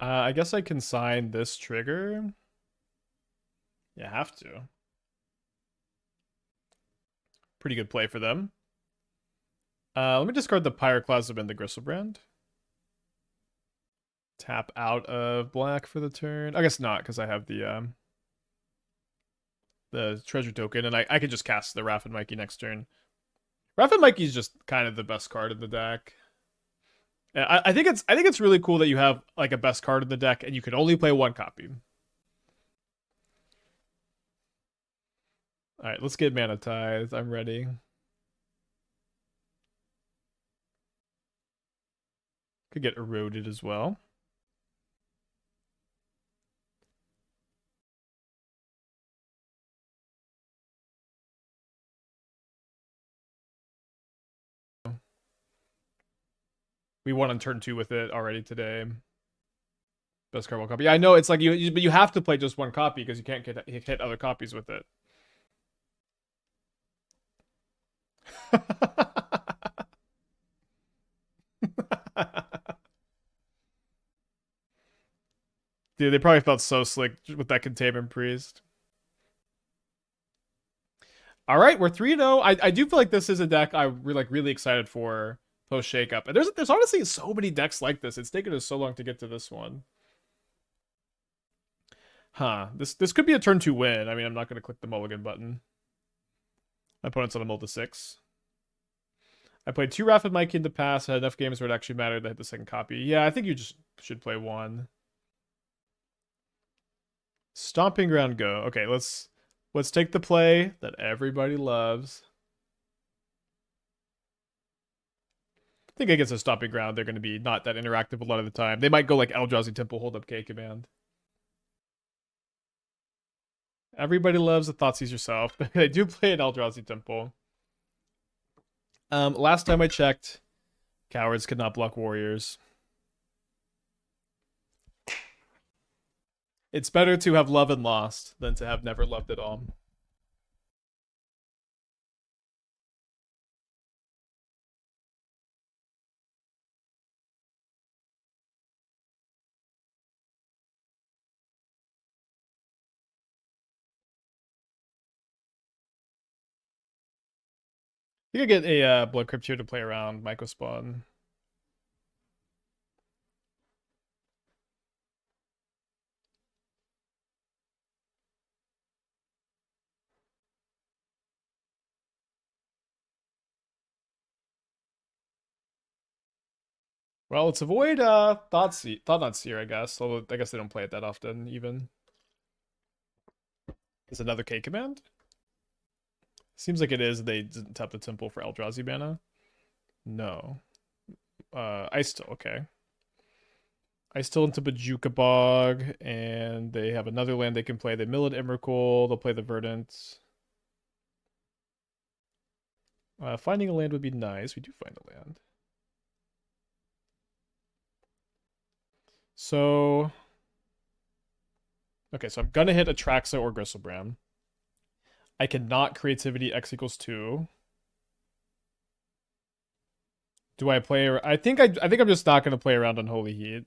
I guess I can sign this trigger. You have to. Pretty good play for them. Let me discard the Pyroclasm and the Griselbrand. Tap out of black for the turn. I guess not, because I have the treasure token, and I could just cast the Raph and Mikey next turn. Raph and Mikey is just kind of the best card in the deck. I think it's really cool that you have like a best card in the deck, and you can only play one copy. All right, let's get Mana Tithe. I'm ready. Could get eroded as well. We won on turn 2 with it already today. Best card, one copy. Yeah, I know it's like but you have to play just one copy because you can't hit other copies with it. Dude, they probably felt so slick with that Containment Priest. All right, we're 3-0. I do feel like this is a deck I'm really excited for post shakeup. And there's honestly so many decks like this. It's taken us so long to get to this one. Huh. This could be a turn 2 win. I mean, I'm not going to click the mulligan button. My opponent's on a mull to 6. I played 2 Raph and Mikey in the past. Had enough games where it actually mattered to hit the second copy. Yeah, I think you just should play 1. Stomping Ground go. Okay, let's take the play that everybody loves. I think against a Stomping Ground, they're going to be not that interactive a lot of the time. They might go like Eldrazi Temple, hold up K command. Everybody loves a Thoughtseize yourself. They do play an Eldrazi Temple. Last time I checked, cowards could not block warriors. It's better to have loved and lost than to have never loved at all. You could get a Blood Crypt here to play around Myco Spawn. Well, let's avoid Thought-Not-Seer, I guess. Although I guess they don't play it that often, even. Is another K command? Seems like it is. They didn't tap the temple for Eldrazi mana. No. I still okay. I still into Bajuka Bog, and they have another land they can play. They mill at Emrakul. They'll play the Verdant. Finding a land would be nice. We do find a land. So, okay, so I'm gonna hit Atraxa or Griselbrand. I cannot Creativity X equals 2. Do I play? I think I'm just not gonna play around on Holy Heat.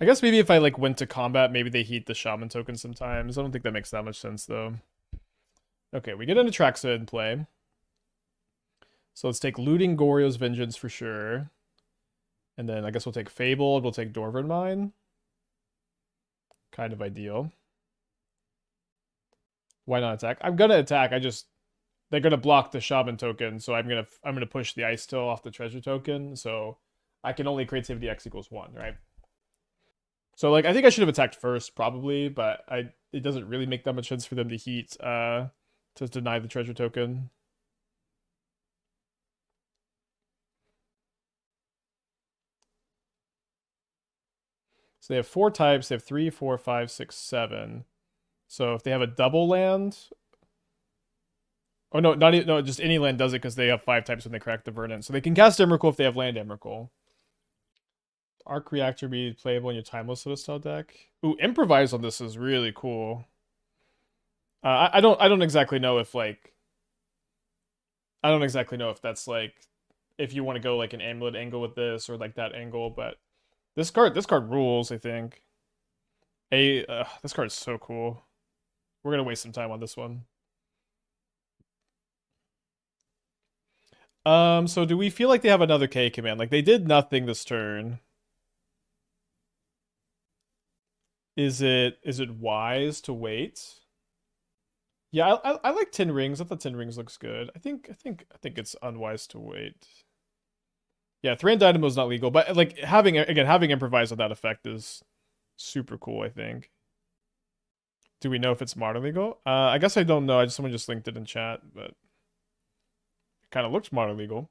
I guess maybe if I like went to combat, maybe they heat the Shaman token sometimes. I don't think that makes that much sense though. Okay, we get an Atraxa in play. So let's take Looting Goryo's Vengeance for sure. And then I guess we'll take Fable. We'll take Dwarven Mine. Kind of ideal. Why not attack? I'm gonna attack. They're gonna block the Shaman token, so I'm gonna push the Ice Till off the treasure token. So I can only Creativity X equals 1, right? So like I think I should have attacked first probably, but it doesn't really make that much sense for them to heat to deny the treasure token. So they have 4 types. They have 3, 4, 5, 6, 7. So if they have a double land, oh no, not even, no, just any land does it because they have 5 types when they crack the Verdant. So they can cast Emrakul if they have land Emrakul. Arc Reactor be playable in your Timeless Citadel deck. Ooh, Improvise on this is really cool. I don't exactly know if like I don't exactly know if that's like if you want to go like an amulet angle with this or like that angle, but this card rules, I think. This card is so cool. We're gonna waste some time on this one. So do we feel like they have another K command? Like they did nothing this turn. Is it wise to wait? Yeah, I like Tin Rings. I thought Tin Rings looks good. I think it's unwise to wait. Yeah, Thran Dynamo is not legal, but like having improvise with that effect is super cool, I think. Do we know if it's modern legal? I guess I don't know. Someone just linked it in chat, but it kind of looks modern legal.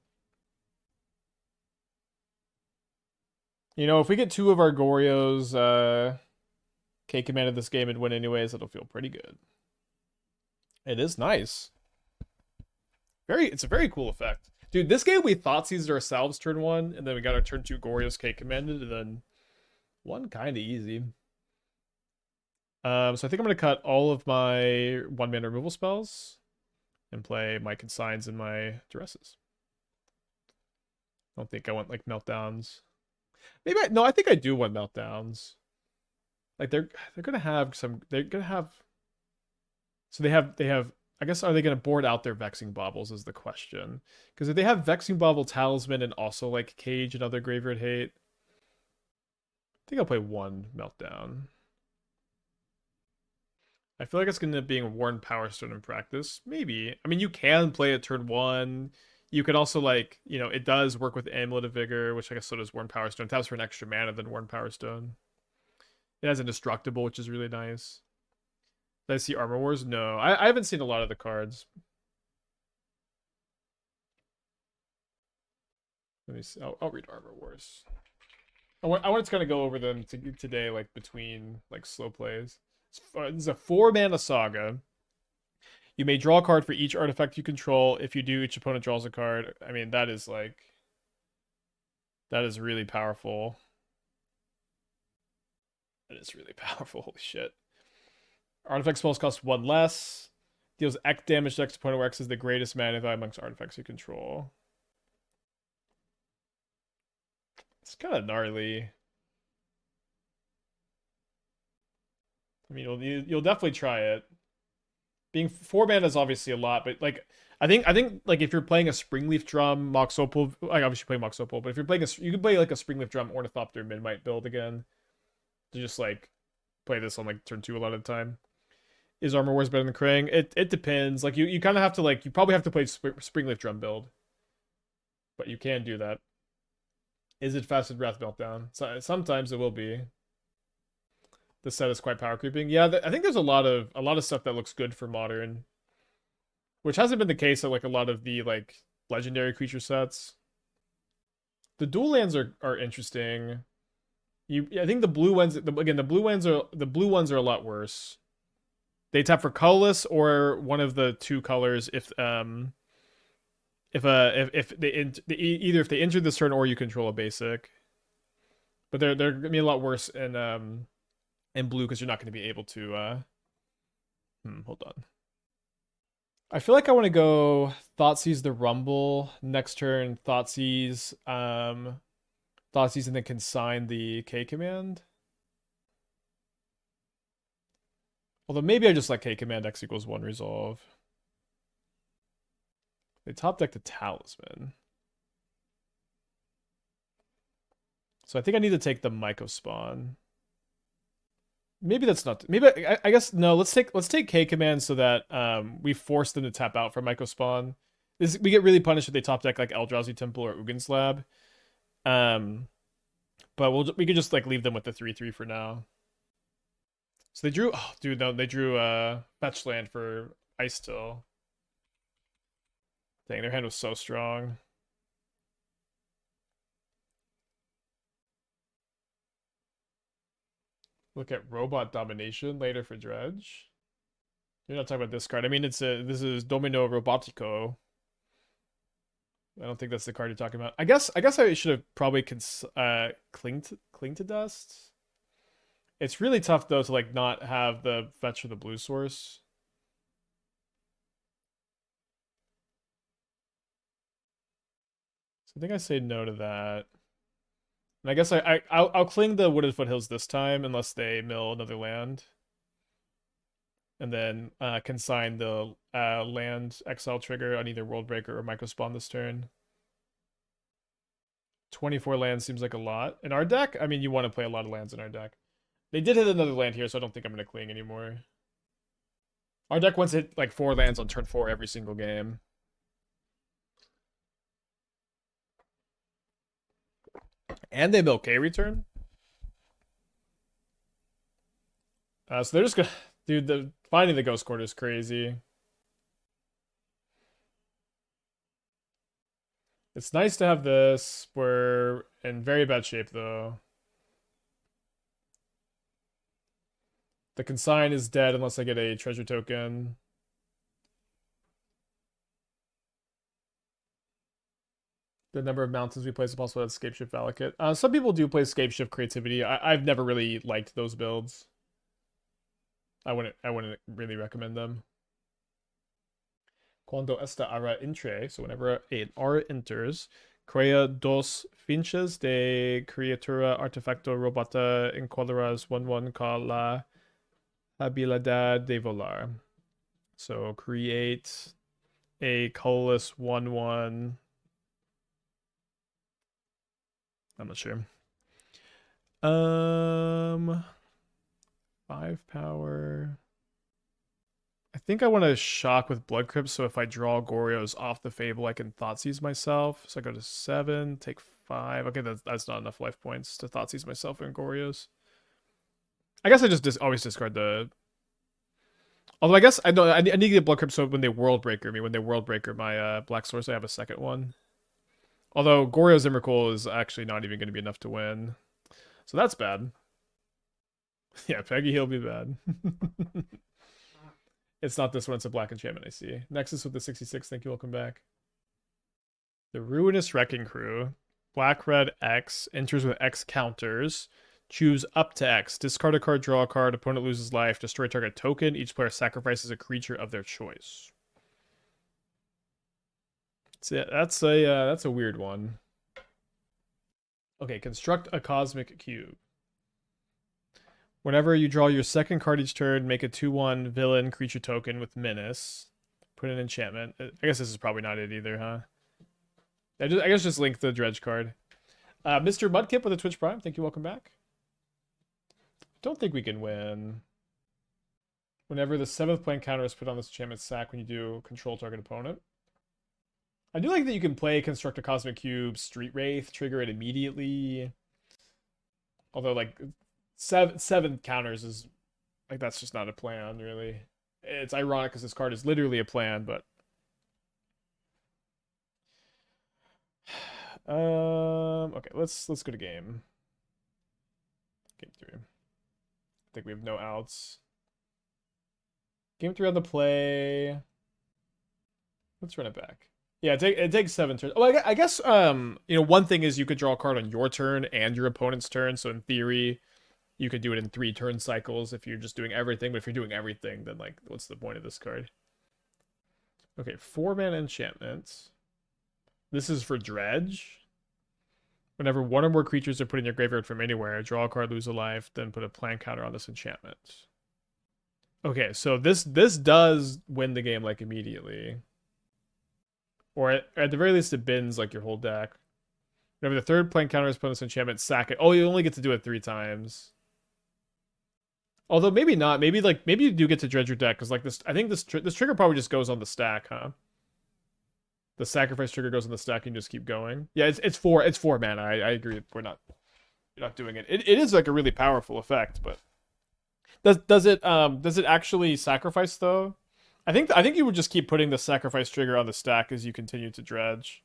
You know, if we get two of our Goryos K commanded this game and win anyways, it'll feel pretty good. It is nice. It's a very cool effect. Dude, this game we Thoughtseized ourselves turn 1, and then we got our turn 2 Goryos K commanded, and then one kind of easy. So I think I'm gonna cut all of my 1-mana removal spells and play my Consigns and my Duresses. I don't think I want like Meltdowns. No, I think I do want Meltdowns. Like they're gonna have some. They're gonna have. So they have. I guess are they gonna board out their Vexing Baubles is the question. Because if they have Vexing Bauble Talisman and also like Cage and other Graveyard Hate, I think I'll play one Meltdown. I feel like it's gonna be Worn Power Stone in practice. Maybe. I mean, you can play it turn 1. You can also like, it does work with Amulet of Vigor, which I guess so does Worn Power Stone. It taps for an extra mana than Worn Power Stone. It has Indestructible, which is really nice. Did I see Armor Wars? No. I haven't seen a lot of the cards. Let me see. I'll read Armor Wars. I want to kind of go over them today, like between like slow plays. This is a 4-mana saga. You may draw a card for each artifact you control. If you do, each opponent draws a card. I mean, that is really powerful. That is really powerful. Holy shit. Artifact spells cost 1 less. Deals X damage to next opponent where X is the greatest mana value amongst artifacts you control. It's kind of gnarly. I mean, you'll definitely try it. Being 4 mana is obviously a lot, but like I think like if you're playing a Springleaf Drum, Mox Opal, I obviously play Mox Opal, but if you're playing you could play like a Springleaf Drum Ornithopter Midnight build again to just like play this on like turn 2 a lot of the time. Is Armor Wars better than Krang? It depends. Like you kind of have to you probably have to play Springleaf Drum build, but you can do that. Is it Faceted Wrath Meltdown? So, sometimes it will be. The set is quite power creeping. Yeah, I think there's a lot of stuff that looks good for modern, which hasn't been the case at like a lot of the like legendary creature sets. The dual lands are interesting. I think the blue ones again the blue ones are a lot worse. They tap for colorless or one of the two colors if either if they enter this turn or you control a basic. But they're gonna be a lot worse in blue because you're not going to be able to hold on. I feel like I want to go Thoughtseize the Rumble next turn, Thoughtseize and then Consign the K command. Although maybe I just like K command X equals 1 resolve. They top deck the Talisman. So I think I need to take the Myco Spawn. Maybe that's not. Maybe I guess no. Let's take K command so that we force them to tap out for Myco Spawn. We get really punished if they top deck like Eldrazi Temple or Ugin's Lab. But we could just like leave them with the 3/3 for now. So they drew. Oh, dude, no, they drew fetch land for Ice Till. Dang, their hand was so strong. Look at Robot Domination later for Dredge. You're not talking about this card. I mean, this is Domino Robotico. I don't think that's the card you're talking about. I guess I should have probably cling to Dust. It's really tough though to like not have the fetch for the blue source. So I think I say no to that. And I guess I'll cling the Wooded Foothills this time unless they mill another land. And then consign the land exile trigger on either World Breaker or Myco Spawn this turn. 24 lands seems like a lot. In our deck, I mean, you want to play a lot of lands in our deck. They did hit another land here, so I don't think I'm going to cling anymore. Our deck once hit like 4 lands on turn 4 every single game. And they mill K return. So they're just gonna... Dude, finding the Ghost Court is crazy. It's nice to have this. We're in very bad shape, though. The Consign is dead unless I get a treasure token. The number of mountains we play is possible at Scapeshift Valakut. Some people do play Scapeshift Creativity. I've never really liked those builds. I wouldn't really recommend them. Cuando esta ara entre, so whenever an ara enters, crea dos finches de criatura artefacto robota encuadradas 1/1 con la habilidad de volar. So create a colorless 1/1. I'm not sure. 5 power. I think I want to shock with Blood Crypt, so if I draw Goryos off the Fable, I can Thoughtseize myself. So I go to 7, take 5. Okay, that's not enough life points to Thoughtseize myself in Goryos. I guess I just always discard the... Although I guess I need to get Blood Crypt so when they World Breaker my Black Source, I have a second one. Although Goryo's Emrakul is actually not even going to be enough to win. So that's bad. Yeah, Peggy, he'll be bad. It's not this one, it's a black enchantment, I see. Nexus with the 66, thank you, welcome back. The Ruinous Wrecking Crew. Black, red, X. Enters with X counters. Choose up to X. Discard a card, draw a card. Opponent loses life. Destroy target token. Each player sacrifices a creature of their choice. So that's a weird one. Okay, construct a cosmic cube. Whenever you draw your second card each turn, make a 2/1 villain creature token with menace. Put an enchantment. I guess this is probably not it either, huh? I guess just link the dredge card. Mr. Mudkip with a Twitch Prime. Thank you. Welcome back. Don't think we can win. Whenever the 7th plane counter is put on this enchantment sack when you do control target opponent. I do like that you can play Construct a Cosmic Cube, Street Wraith, trigger it immediately. Although, like, seven counters is, like, that's just not a plan, really. It's ironic because this card is literally a plan, but... Okay, let's go to game. Game 3. I think we have no outs. Game 3 on the play. Let's run it back. Yeah, it takes 7 turns. Oh, I guess one thing is you could draw a card on your turn and your opponent's turn. So in theory, you could do it in 3 turn cycles if you're just doing everything. But if you're doing everything, then like, what's the point of this card? Okay, 4-mana enchantment. This is for dredge. Whenever one or more creatures are put in your graveyard from anywhere, draw a card, lose a life, then put a plant counter on this enchantment. Okay, so this does win the game like immediately. Or at the very least, it bins like your whole deck. Whenever the 3rd plant counter is put on this enchantment, sack it. Oh, you only get to do it 3 times. Although maybe not. Maybe you do get to dredge your deck because like this. I think this trigger probably just goes on the stack, huh? The sacrifice trigger goes on the stack and you just keep going. Yeah, it's 4 mana. I agree. You're not doing it. It is like a really powerful effect, but does it actually sacrifice though? I think you would just keep putting the sacrifice trigger on the stack as you continue to dredge.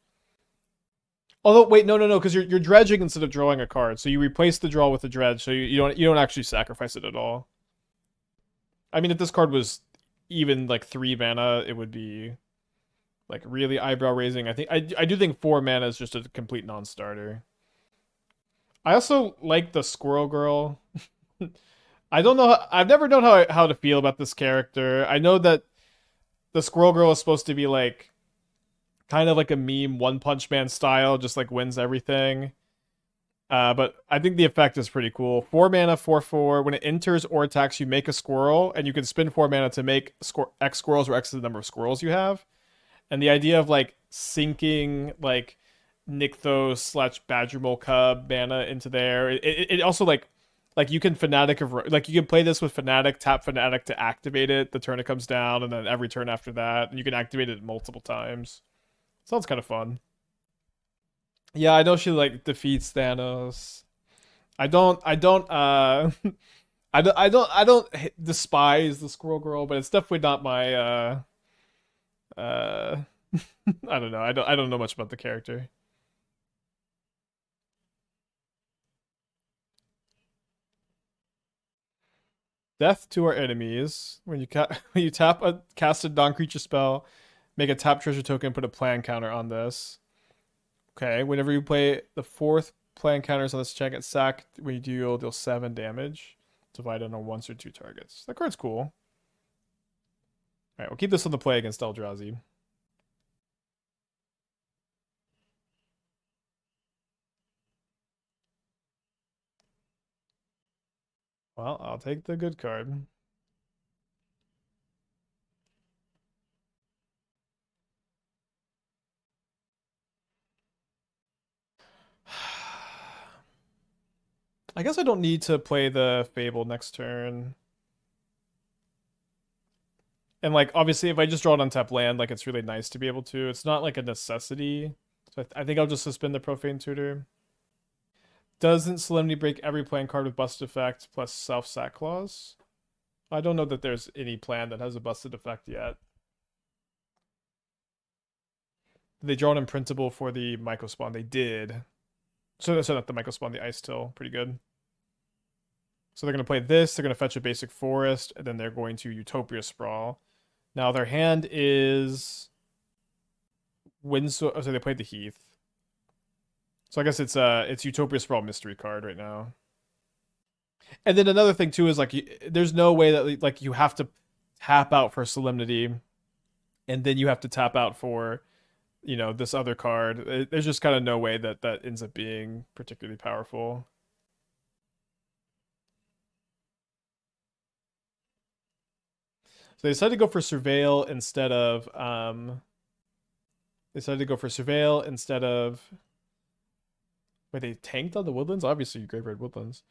Although wait, no, because you're dredging instead of drawing a card, so you replace the draw with the dredge, so you don't actually sacrifice it at all. I mean, if this card was even like 3 mana, it would be like really eyebrow raising. I do think 4 mana is just a complete non-starter. I also like the Squirrel Girl. I don't know. I've never known how to feel about this character. I know that the Squirrel Girl is supposed to be like kind of like a meme One Punch Man style, just like wins everything. But I think the effect is pretty cool. 4 mana, 4/4. When it enters or attacks, you make a squirrel, and you can spend 4 mana to make X squirrels, where X is the number of squirrels you have. And the idea of like sinking like Nykthos / Badgermole Cub mana into there. It also like you can Fnatic of like you can play this with Fnatic, tap Fnatic to activate it the turn it comes down, and then every turn after that, and you can activate it multiple times. Sounds kind of fun. Yeah, I know she like defeats Thanos. I don't despise the Squirrel Girl, but it's definitely not my uh I don't know. I don't know much about the character. Death to our enemies. When you when you tap a casted non-creature spell, make a tap treasure token, put a plan counter on this. Okay, whenever you play the fourth plan counters on this check at sack, when you do, you'll deal 7 damage. Divided on once or two targets. That card's cool. Alright, we'll keep this on the play against Eldrazi. Well, I'll take the good card. I guess I don't need to play the Fable next turn. And like obviously if I just draw an untapped land, like it's really nice to be able to. It's not like a necessity. So I think I'll just suspend the Profane Tutor. Doesn't Solemnity break every plan card with busted effect plus self-sack clause? I don't know that there's any plan that has a busted effect yet. Did they draw an imprintable for the Myco Spawn? They did. So not the Myco Spawn, the Ice Till. Pretty good. So they're going to play this. They're going to fetch a basic forest, and then they're going to Utopia Sprawl. Now their hand is Windsor. Oh, so they played the Heath. So I guess it's Utopia Sprawl mystery card right now. And then another thing too is like there's no way that like you have to tap out for Solemnity, and then you have to tap out for this other card. There's just kind of no way that that ends up being particularly powerful. So they decided to go for Surveil instead of they decided to go for Surveil instead of wait, they tanked on the Woodlands? Obviously Graveyard Woodlands.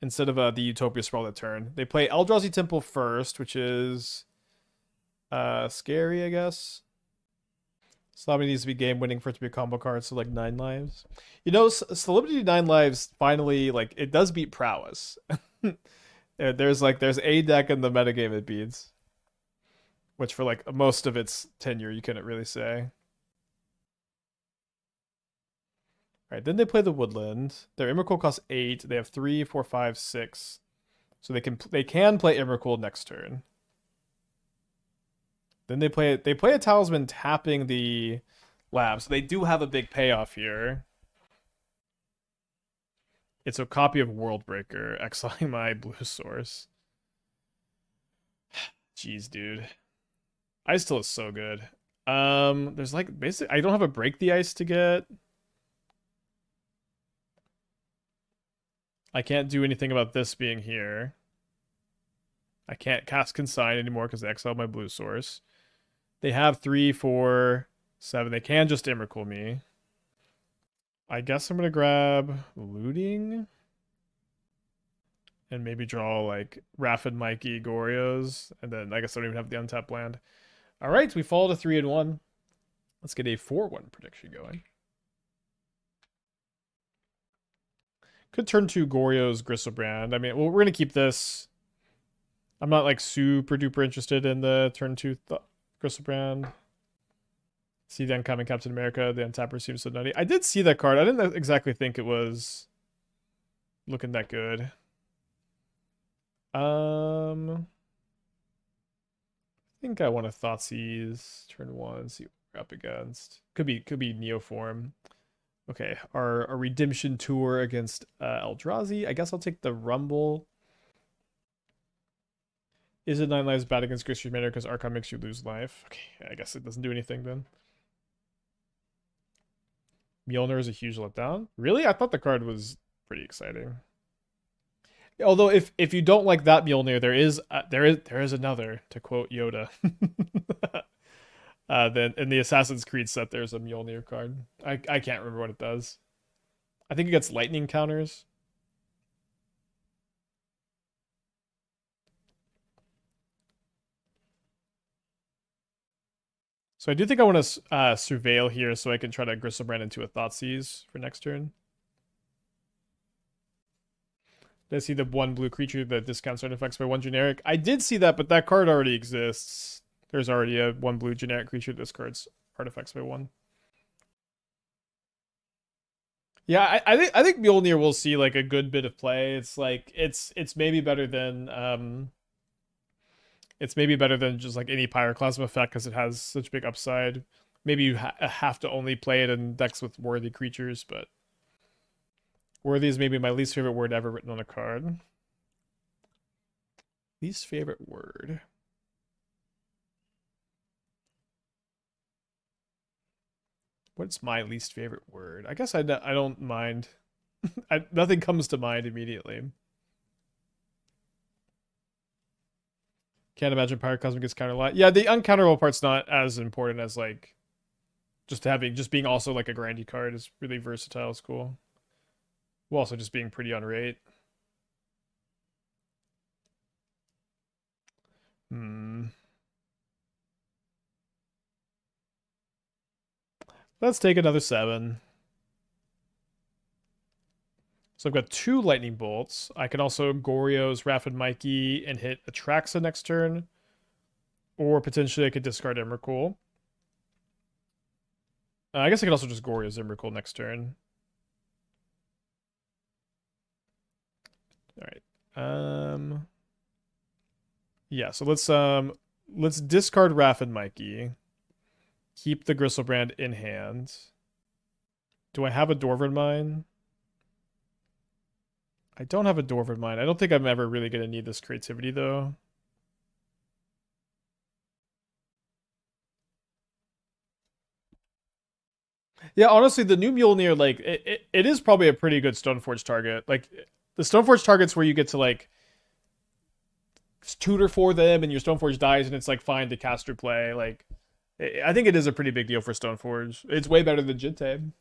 Instead of the Utopia Sprawl that turn. They play Eldrazi Temple first, which is scary, I guess. Solemnity needs to be game winning for it to be a combo card, so like 9 lives. Solemnity 9 lives finally like it does beat Prowess. there's a deck in the metagame it beats. Which for like most of its tenure you couldn't really say. Alright, then they play the Woodland. Their Emrakul costs 8. They have 3, 4, 5, 6. So they can play Emrakul next turn. Then they play a Talisman tapping the lab. So they do have a big payoff here. It's a copy of Worldbreaker, exiling my blue source. Jeez, dude. Ice Till is so good. There's like basically I don't have a break the ice to get. I can't do anything about this being here. I can't cast Consign anymore because I exiled my blue source. They have 3, 4, 7. They can just Emrakul me. I guess I'm gonna grab Looting. And maybe draw like Raph and Mikey, Goryos. And then I guess I don't even have the untapped land. Alright, we fall to 3-1. Let's get a 4-1 prediction going. Could turn to Goryo's Griselbrand. I mean, well, we're gonna keep this. I'm not like super duper interested in the turn 2 Griselbrand. See the incoming Captain America. The untapper seems so nutty. I did see that card. I didn't exactly think it was looking that good. I think I want to Thoughtseize turn 1. See what we're up against. Could be Neoform. Okay, our redemption tour against Eldrazi. I guess I'll take the Rumble. Is it 9 lives bad against Griselbrand Manor because Archon makes you lose life? Okay, I guess it doesn't do anything then. Mjolnir is a huge letdown. Really? I thought the card was pretty exciting. Although if you don't like that Mjolnir, there is another, to quote Yoda. Then in the Assassin's Creed set, there's a Mjolnir card. I can't remember what it does. I think it gets lightning counters. So I do think I want to surveil here so I can try to Griselbrand into a Thoughtseize for next turn. Did I see the one blue creature that discounts artifacts by one generic? I did see that, but that card already exists. There's already a one blue generic creature that discards artifacts by one. Yeah, I think Mjolnir will see like a good bit of play. It's like it's maybe better than just like any Pyroclasm effect because it has such big upside. Maybe you have to only play it in decks with worthy creatures, but worthy is maybe my least favorite word ever written on a card. Least favorite word. What's my least favorite word? I guess I don't mind. Nothing comes to mind immediately. Can't imagine Pyroclasm gets counter a lot. Yeah, the uncounterable part's not as important as like just being also like a grindy card is really versatile. Is cool. Well, also just being pretty on rate. Let's take another 7. So I've got 2 lightning bolts. I can also Goryos, Raph, and Mikey and hit Atraxa next turn. Or potentially I could discard Emrakul. I guess I could also just Goryos Emrakul next turn. Alright. Yeah, so let's discard Raph and Mikey. Keep the Griselbrand in hand. Do I have a Dwarven Mine? I don't have a Dwarven Mine. I don't think I'm ever really going to need this creativity, though. Yeah, honestly, the new Mjolnir, like, it is probably a pretty good Stoneforge target. Like, the Stoneforge targets where you get to, like, tutor for them and your Stoneforge dies and it's, like, fine to caster play. Like, I think it is a pretty big deal for Stoneforge. It's way better than Jinte.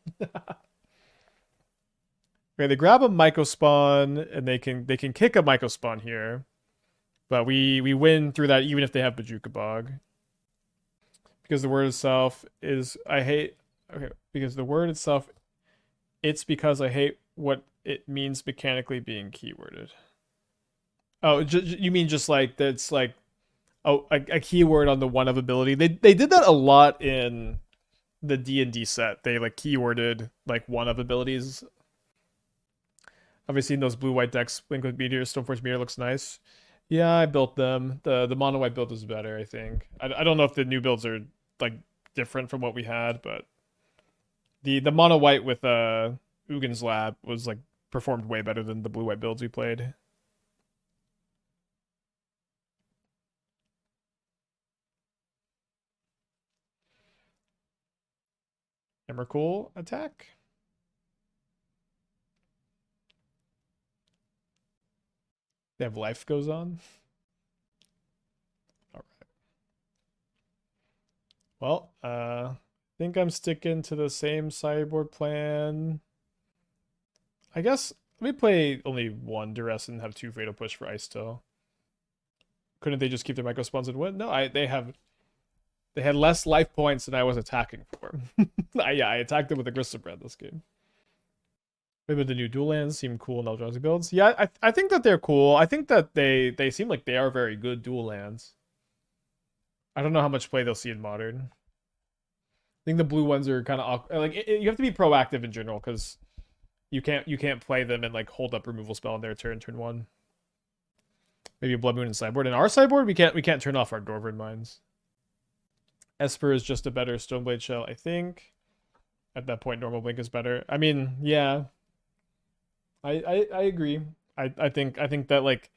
Okay, they grab a Myco Spawn and they can kick a Myco Spawn here. But we win through that even if they have Bajuka Bog. Because the word itself is I hate because the word itself it's because I hate what it means mechanically being keyworded. Oh, you mean just like that's like a keyword on the one of ability. They did that a lot in the D&D set. They like keyworded like one of abilities. Obviously in those blue white decks, Link with Meteor, Stoneforge Mirror looks nice. Yeah, I built them. The mono white build is better, I think. I don't know if the new builds are like different from what we had, but the mono white with Ugin's Lab was like performed way better than the blue white builds we played. Emrakul attack. They have life goes on. All right. Well, I think I'm sticking to the same sideboard plan. I guess let me play only 1 Duress and have 2 Fatal Push for Ice Still. Couldn't they just keep their Myco Spawns and win? No, they had less life points than I was attacking for. Yeah, I attacked them with a Griselbrand this game. Maybe the new dual lands seem cool in Eldrazi builds. Yeah, I think that they're cool. I think that they seem like they are very good dual lands. I don't know how much play they'll see in modern. I think the blue ones are kind of like you have to be proactive in general because you can't play them and like hold up removal spell on their turn 1. Maybe a Blood Moon and sideboard. In our sideboard, we can't turn off our Dwarven Mines. Esper is just a better Stoneblade Shell, I think. At that point, normal blink is better. I mean, yeah. I agree. I think that like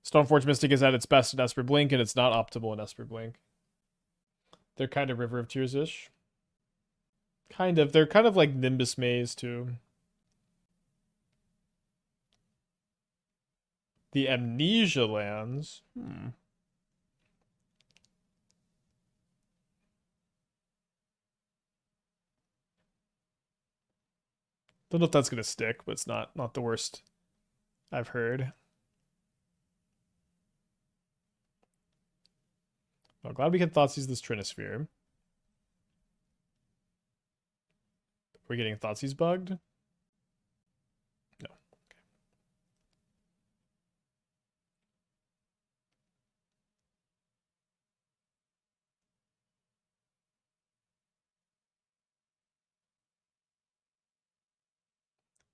Stoneforge Mystic is at its best in Esper Blink, and it's not optimal in Esper Blink. They're kind of River of Tears-ish. Kind of. They're kind of like Nimbus Maze too. The Amnesia lands. Don't know if that's gonna stick, but it's not the worst I've heard. Well, glad we can Thoughtseize this Trinisphere. We're getting Thoughtseize bugged? No. Okay.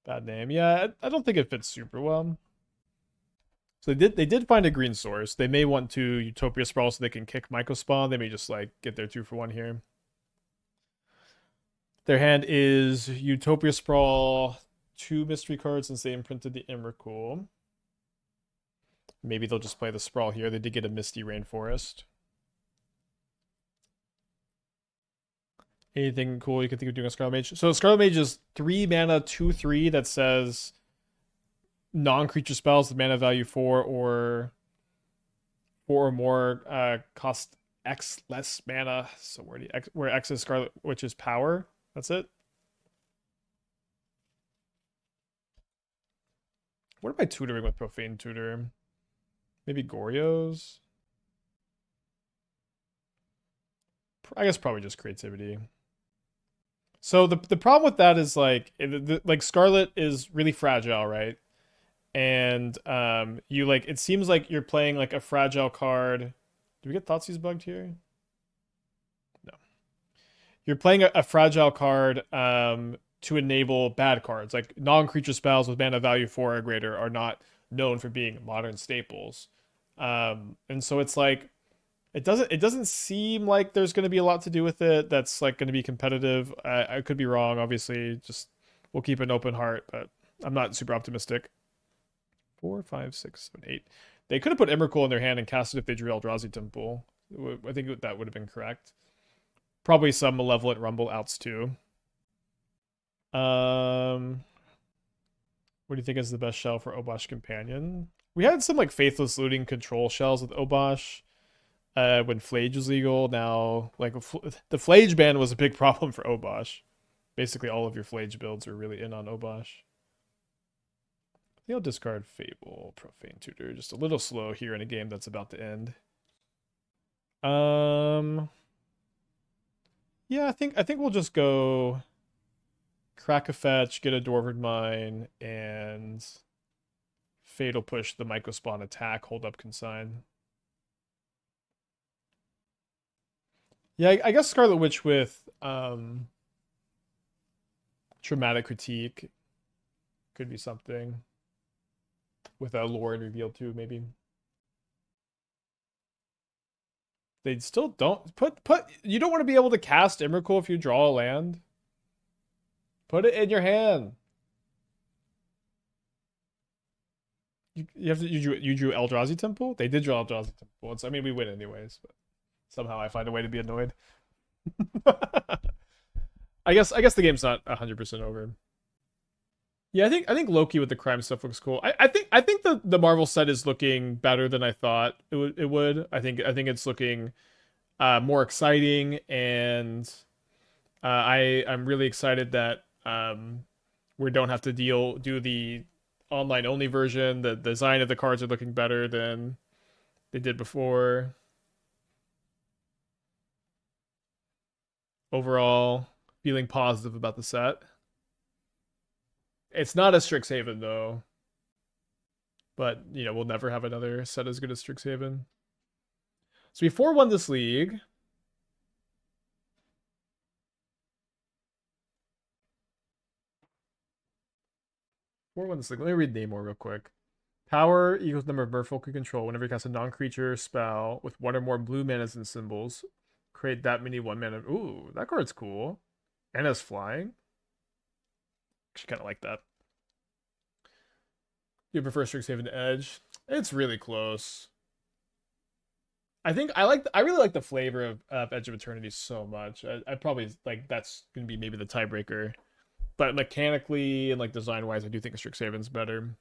Bad name. Yeah, I don't think it fits super well. So they did find a green source. They may want to Utopia Sprawl so they can kick Mycospawn. They may just like get their 2-for-1 here. Their hand is Utopia Sprawl, 2 mystery cards since they imprinted the Emrakul. Maybe they'll just play the Sprawl here. They did get a Misty Rainforest. Anything cool you can think of doing a Scarlet Mage? So Scarlet Mage is 3 mana, 2/3 that says non-creature spells with mana value 4 or more cost X less mana. So where X is Scarlet Witch's power. That's it. What am I tutoring with Profane Tutor? Maybe Goryos? I guess probably just creativity. So the problem with that is like Scarlet is really fragile, right? And you like it seems like you're playing like a fragile card. Do we get Thoughtseize bugged here? No. You're playing a fragile card to enable bad cards. Like non-creature spells with mana value 4 or greater are not known for being modern staples. And so it's like it doesn't seem like there's going to be a lot to do with it that's like going to be competitive. I could be wrong, obviously. Just we'll keep an open heart, but I'm not super optimistic. 4, 5, 6, 7, 8. They could have put Emrakul in their hand and cast it if they drew Eldrazi Temple. I think that would have been correct. Probably some Malevolent Rumble outs too. What do you think is the best shell for Obosh Companion? We had some like Faithless Looting control shells with Obosh when Flage was legal. Now, like the Flage ban was a big problem for Obosh. Basically, all of your Flage builds are really in on Obosh. I think I'll discard Fable, Profane Tutor. Just a little slow here in a game that's about to end. Yeah, I think we'll just go crack a fetch, get a Dwarven Mine, and Fatal Push the Mycospawn attack, hold up Consign. Yeah, I guess Scarlet Witch with Traumatic Critique could be something. With a lore and reveal too, maybe. They still don't put you don't want to be able to cast Emrakul if you draw a land. Put it in your hand. You have to you drew Eldrazi Temple? They did draw Eldrazi Temple. So I mean we win anyways, but somehow I find a way to be annoyed. I guess the game's not 100% over. Yeah, I think Loki with the crime stuff looks cool. I think the Marvel set is looking better than I thought it would. I think it's looking more exciting, and I'm really excited that we don't have to do the online only version. The design of the cards are looking better than they did before. Overall, feeling positive about the set. It's not a Strixhaven though, but you know we'll never have another set as good as Strixhaven. So we 4-1 this league. Let me read Namor real quick. Power equals number of merfolk you control. Whenever you cast a non-creature spell with 1 or more blue manas and symbols, create that many 1 mana. Ooh, that card's cool. And has flying. Actually, kind of like that. You prefer Strixhaven to Edge? It's really close. I really like the flavor of Edge of Eternity so much. I probably like that's gonna be maybe the tiebreaker. But mechanically and like design wise, I do think Strixhaven's better.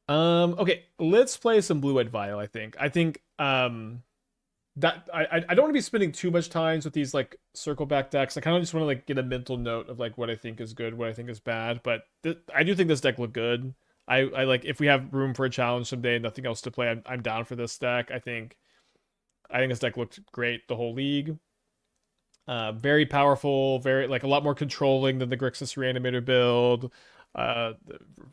Okay, let's play some Blue-White Vial, I think. that I don't want to be spending too much time with these like circle back decks. I kind of just want to like get a mental note of like what I think is good, what I think is bad. But I do think this deck looked good. I like if we have room for a challenge someday and nothing else to play, I'm down for this deck. I think this deck looked great the whole league. Very powerful, very like a lot more controlling than the Grixis Reanimator build. Uh,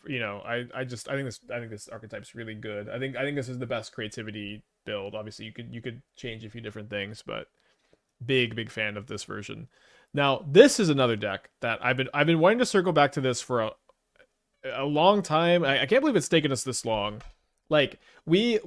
I think this archetype's really good. I think this is the best creativity build. Obviously, you could change a few different things, but big fan of this version. Now, this is another deck that I've been wanting to circle back to this for a long time. I can't believe it's taken us this long. Like we